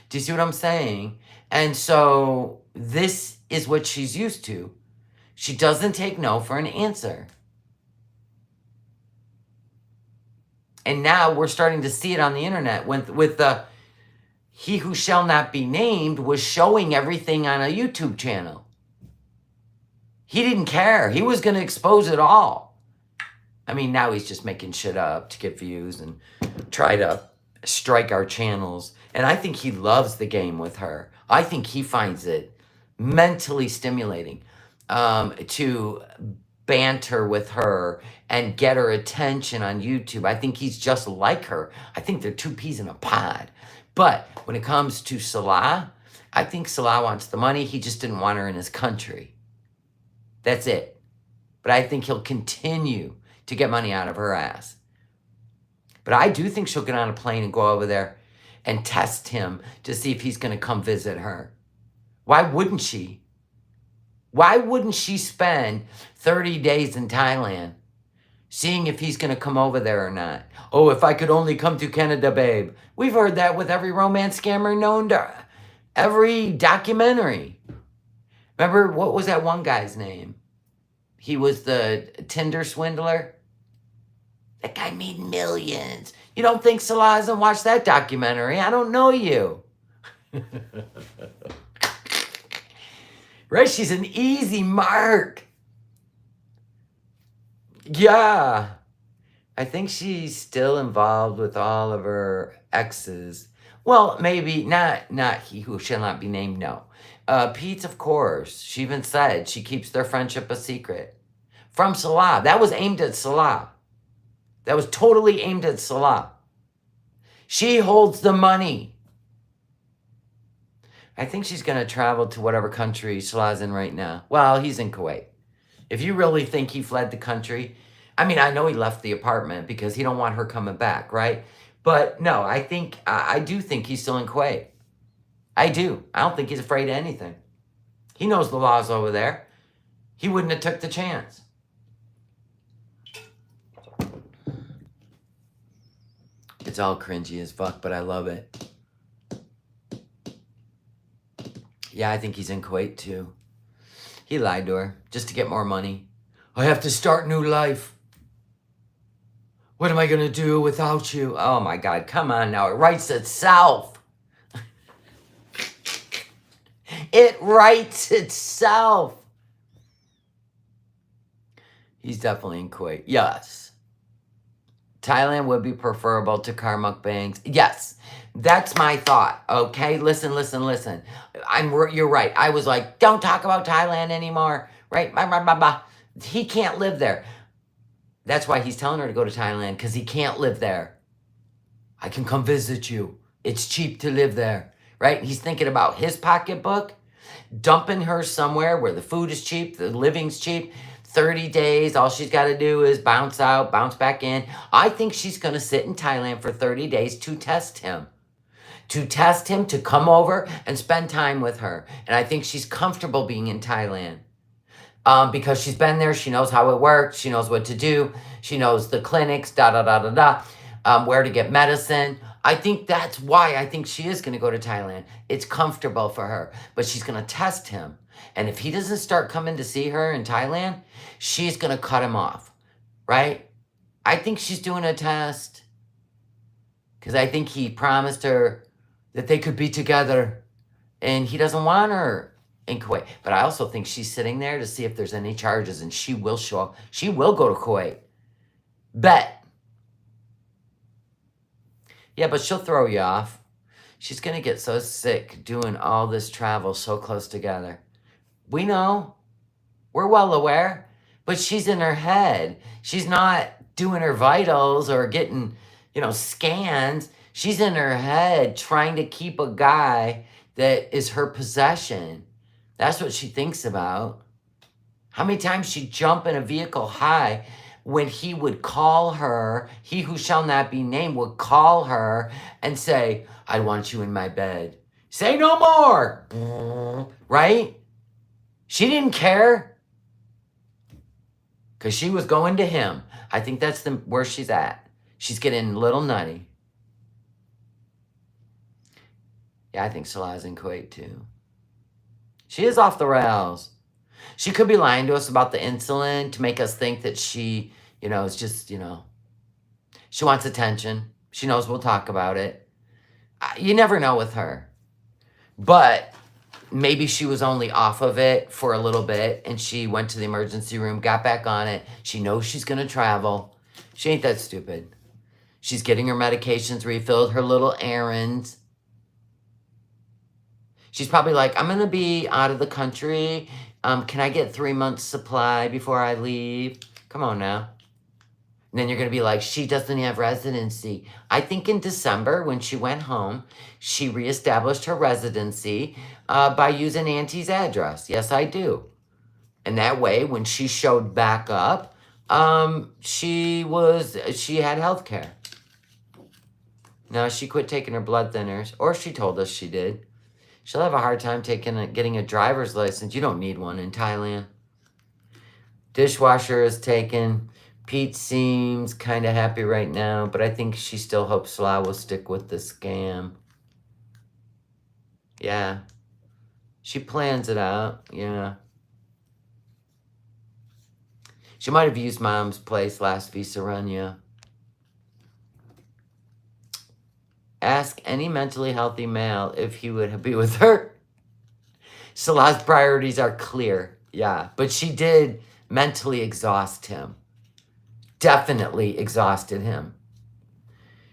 Do you see what I'm saying? And so this is what she's used to. She doesn't take no for an answer. And now we're starting to see it on the internet with the He Who Shall Not Be Named was showing everything on a YouTube channel. He didn't care. He was going to expose it all. I mean, now he's just making shit up to get views and try to strike our channels. And I think he loves the game with her. I think he finds it mentally stimulating to banter with her and get her attention on YouTube. I think he's just like her. I think they're two peas in a pod. But when it comes to Salah, I think Salah wants the money. He just didn't want her in his country. That's it. But I think he'll continue to get money out of her ass. But I do think she'll get on a plane and go over there and test him to see if he's going to come visit her. Why wouldn't she? Why wouldn't she spend 30 days in Thailand seeing if he's going to come over there or not? Oh, if I could only come to Canada, babe. We've heard that with every romance scammer known to every documentary. Remember, what was that one guy's name? He was the Tinder swindler. That guy made millions. You don't think Salah hasn't watched that documentary? I don't know you. Right? She's an easy mark. Yeah. I think she's still involved with all of her exes. Well, maybe not He Who Shall Not Be Named, no. Pete's, of course. She even said she keeps their friendship a secret. From Salah. That was aimed at Salah. That was totally aimed at Salah. She holds the money. I think she's going to travel to whatever country Salah's in right now. Well, he's in Kuwait. If you really think he fled the country, I mean, I know he left the apartment because he don't want her coming back, right? But no, I do think he's still in Kuwait. I do. I don't think he's afraid of anything. He knows the laws over there. He wouldn't have took the chance. It's all cringy as fuck, but I love it. Yeah, I think he's in Kuwait too. He lied to her just to get more money. I have to start new life. What am I going to do without you? Oh my God, come on now. It writes itself. It writes itself. He's definitely in Kuwait. Yes. Thailand would be preferable to car mukbangs. Yes. That's my thought. Okay? Listen. You're right. I was like, don't talk about Thailand anymore. Right? He can't live there. That's why he's telling her to go to Thailand, because he can't live there. I can come visit you. It's cheap to live there. Right? He's thinking about his pocketbook, dumping her somewhere where the food is cheap, the living's cheap. 30 days, all she's got to do is bounce out, bounce back in. I think she's going to sit in Thailand for 30 days to test him. To come over and spend time with her. And I think she's comfortable being in Thailand. Because she's been there, she knows how it works, she knows what to do, she knows the clinics, where to get medicine. I think that's why I think she is going to go to Thailand. It's comfortable for her, but she's going to test him. And if he doesn't start coming to see her in Thailand, she's going to cut him off, right? I think she's doing a test because I think he promised her that they could be together, and he doesn't want her in Kuwait. But I also think she's sitting there to see if there's any charges, and she will show up. She will go to Kuwait. Bet. Yeah, but she'll throw you off. She's going to get so sick doing all this travel so close together. We know. We're well aware. But she's in her head. She's not doing her vitals or getting, scans. She's in her head trying to keep a guy that is her possession. That's what she thinks about. How many times she'd jump in a vehicle high when he would call her, he who shall not be named would call her and say, I want you in my bed. Say no more. Right? She didn't care because she was going to him. I think that's where she's at. She's getting a little nutty. Yeah, I think Salah's in Kuwait too. She is off the rails. She could be lying to us about the insulin to make us think that she, is just, she wants attention. She knows we'll talk about it. You never know with her. But maybe she was only off of it for a little bit and she went to the emergency room, got back on it. She knows she's going to travel. She ain't that stupid. She's getting her medications refilled, her little errands. She's probably like, I'm going to be out of the country. Can I get 3 months supply before I leave? Come on now. And then you're going to be like, she doesn't have residency. I think in December when she went home, she reestablished her residency by using Auntie's address. Yes, I do. And that way, when she showed back up, she had health care. Now, she quit taking her blood thinners, or she told us she did. She'll have a hard time getting a driver's license. You don't need one in Thailand. Dishwasher is taken. Pete seems kind of happy right now, but I think she still hopes Salah will stick with the scam. Yeah. She plans it out. Yeah. She might have used Mom's place last visa run, yeah. Ask any mentally healthy male if he would be with her. Salah's priorities are clear, yeah. But she did mentally exhaust him. Definitely exhausted him.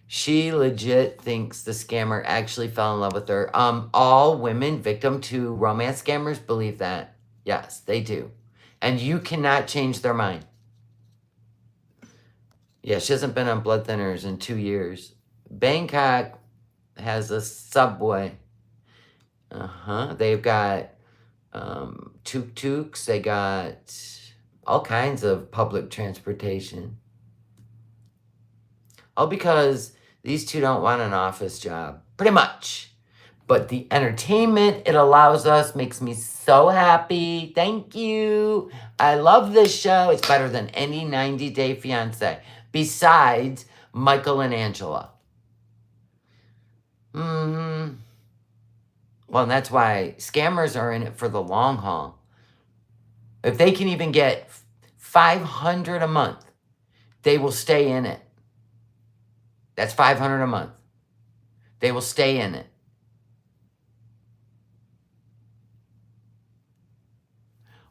She legit thinks the scammer actually fell in love with her. All women victim to romance scammers believe that. Yes, they do. And you cannot change their mind. Yeah, she hasn't been on blood thinners in 2 years. Bangkok has a subway. They've got tuk-tuks. They got all kinds of public transportation. All because these two don't want an office job. Pretty much. But the entertainment it allows us makes me so happy. Thank you. I love this show. It's better than any 90 Day Fiancé, besides Michael and Angela. Well, and that's why scammers are in it for the long haul. If they can even get $500 a month, they will stay in it. That's $500 a month. They will stay in it.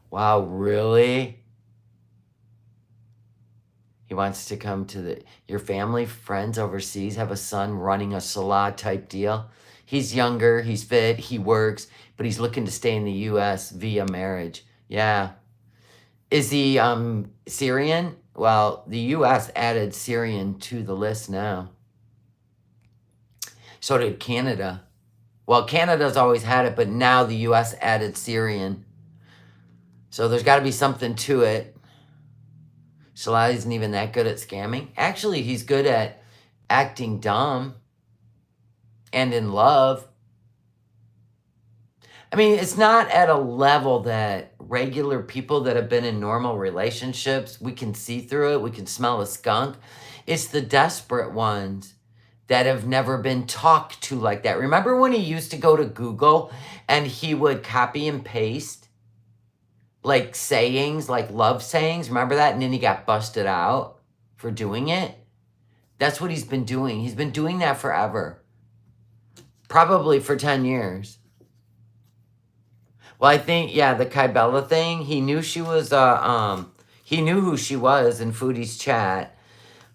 Wow, really? He wants to come to your family, friends overseas, have a son running a Salah type deal. He's younger, he's fit, he works, but he's looking to stay in the U.S. via marriage. Yeah. Is he Syrian? Well, the U.S. added Syrian to the list now. So did Canada. Well, Canada's always had it, but now the U.S. added Syrian. So there's got to be something to it. Salah isn't even that good at scamming. Actually, he's good at acting dumb and in love. I mean, it's not at a level that regular people that have been in normal relationships, we can see through it, we can smell a skunk. It's the desperate ones that have never been talked to like that. Remember when he used to go to Google and he would copy and paste like sayings, like love sayings? Remember that? And then he got busted out for doing it. That's what he's been doing. He's been doing that forever. Probably for 10 years. Well, I think, yeah, the Kybella thing, he knew she was, he knew who she was in Foodie's chat.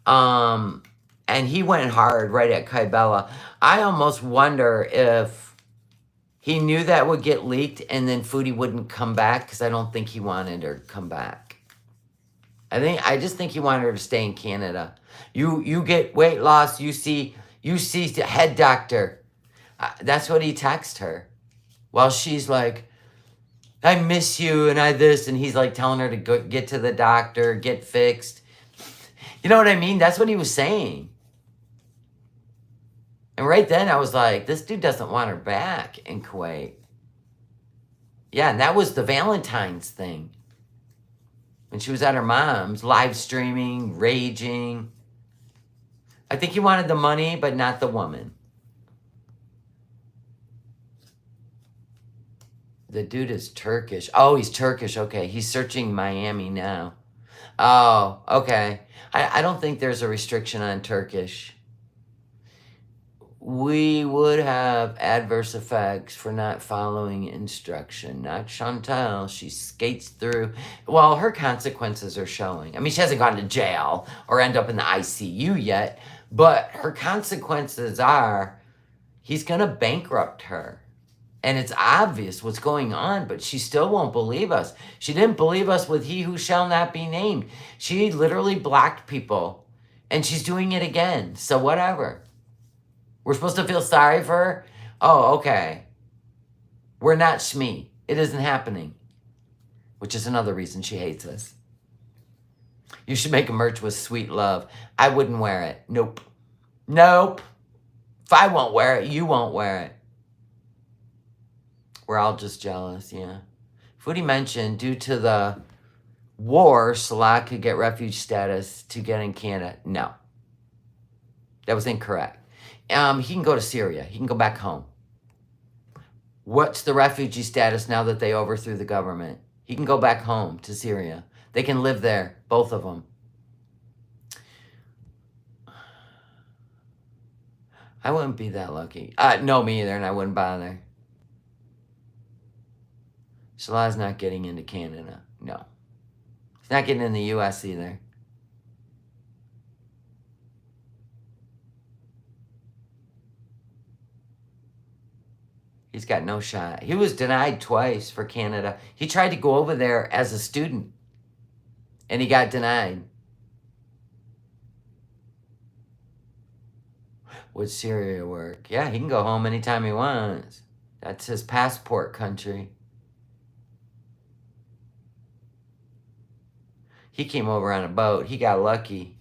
And he went hard right at Kybella. I almost wonder if he knew that would get leaked and then Foodie wouldn't come back, because I don't think he wanted her to come back. I just think he wanted her to stay in Canada. You get weight loss, you see the head doctor. That's what he texted her. While she's like, I miss you and I this, and he's like telling her to go get to the doctor, get fixed. You know what I mean? That's what he was saying. And right then I was like, this dude doesn't want her back in Kuwait. Yeah, and that was the Valentine's thing. When she was at her mom's, live streaming, raging. I think he wanted the money, but not the woman. The dude is Turkish. Oh, he's Turkish. Okay, he's searching Miami now. Oh, okay. I don't think there's a restriction on Turkish. We would have adverse effects for not following instruction. Not Chantal. She skates through. Well, her consequences are showing. I mean, she hasn't gone to jail or end up in the ICU yet, but her consequences are he's going to bankrupt her. And it's obvious what's going on, but she still won't believe us. She didn't believe us with he who shall not be named. She literally blocked people, and she's doing it again. So whatever. We're supposed to feel sorry for her? Oh, okay. We're not Shmi. It isn't happening. Which is another reason she hates us. You should make a merch with sweet love. I wouldn't wear it. Nope. Nope. If I won't wear it, you won't wear it. We're all just jealous, yeah. Foodie mentioned, due to the war, Salah could get refuge status to get in Canada. No. That was incorrect. He can go to Syria. He can go back home. What's the refugee status now that they overthrew the government? He can go back home to Syria. They can live there, both of them. I wouldn't be that lucky. No, me either, and I wouldn't bother. Salah's not getting into Canada. No. He's not getting in the U.S. either. He's got no shot. He was denied twice for Canada. He tried to go over there as a student, and he got denied. Would Syria work? Yeah, he can go home anytime he wants. That's his passport country. He came over on a boat. He got lucky.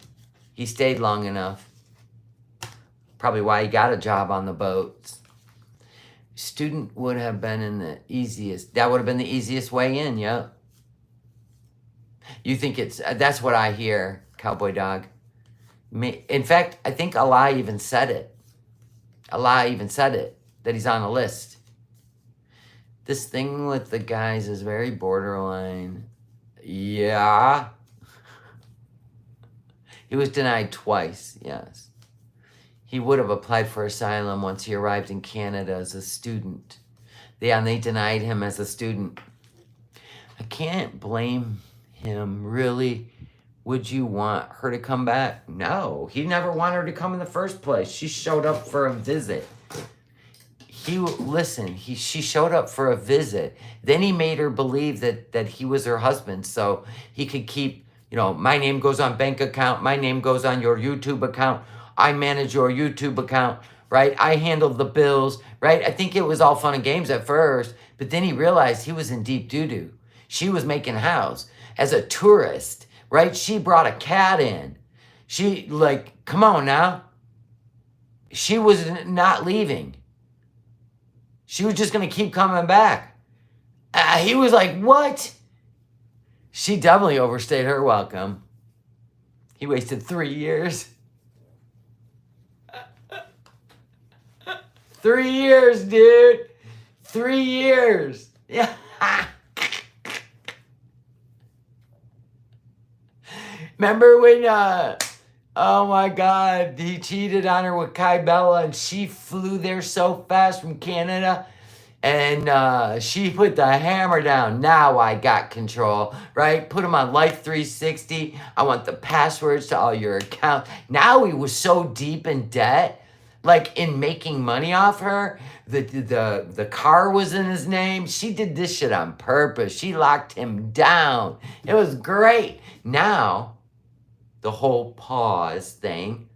He stayed long enough. Probably why he got a job on the boats. Student would have been in the easiest. That would have been the easiest way in, yeah. You think it's, that's what I hear, Cowboy Dog. In fact, I think Allah even said it. Allah even said it, that he's on a list. This thing with the guys is very borderline. Yeah. He was denied twice, yes. He would have applied for asylum once he arrived in Canada as a student. Yeah, and they denied him as a student. I can't blame him, really. Would you want her to come back? No, he never wanted her to come in the first place. She showed up for a visit. She showed up for a visit. Then he made her believe that he was her husband so he could keep, you know, my name goes on bank account, my name goes on your YouTube account, I manage your YouTube account, right? I handle the bills, right? I think it was all fun and games at first, but then he realized he was in deep doo-doo. She was making house as a tourist, right? She brought a cat in. She, like, come on now. She was not leaving. She was just going to keep coming back. He was like, what? She definitely overstayed her welcome. He wasted 3 years. 3 years, dude. 3 years. Yeah. Remember when, oh my God, he cheated on her with Kai Bella and she flew there so fast from Canada and she put the hammer down. Now I got control, right? Put him on Life 360. I want the passwords to all your accounts. Now he was so deep in debt, like in making money off her. The car was in his name. She did this shit on purpose. She locked him down. It was great. Now, the whole pause thing,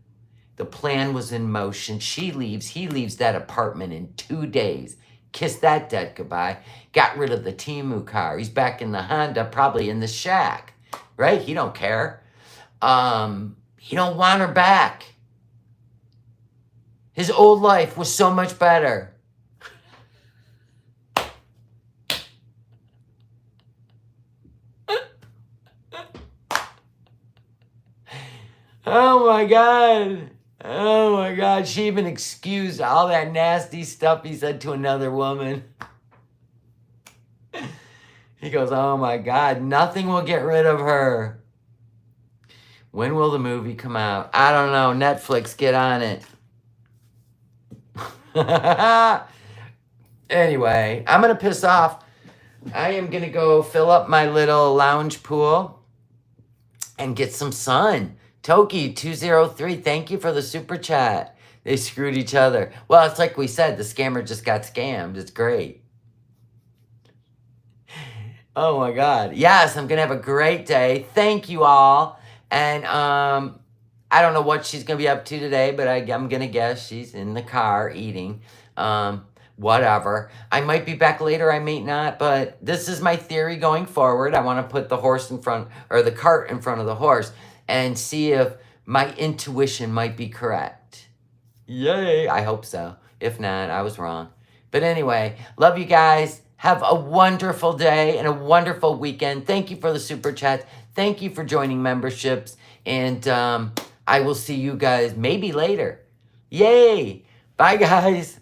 the plan was in motion. She leaves. He leaves that apartment in 2 days. Kissed that debt goodbye. Got rid of the Temu car. He's back in the Honda, probably in the shack, right? He don't care. He don't want her back. His old life was so much better. Oh my God. Oh my God. She even excused all that nasty stuff he said to another woman. He goes, oh my God, nothing will get rid of her. When will the movie come out? I don't know. Netflix, get on it. Anyway, I'm going to piss off. I am going to go fill up my little lounge pool and get some sun. Toki203, thank you for the super chat. They screwed each other. Well, it's like we said, the scammer just got scammed. It's great. Oh my God. Yes, I'm going to have a great day. Thank you all. And I don't know what she's going to be up to today, but I'm going to guess she's in the car eating. Whatever. I might be back later, I may not, but this is my theory going forward. I want to put the horse in front, or the cart in front of the horse, and see if my intuition might be correct. Yay, I hope so. If not, I was wrong. But anyway, love you guys. Have a wonderful day and a wonderful weekend. Thank you for the super chats. Thank you for joining memberships. And I will see you guys maybe later. Yay. Bye, guys.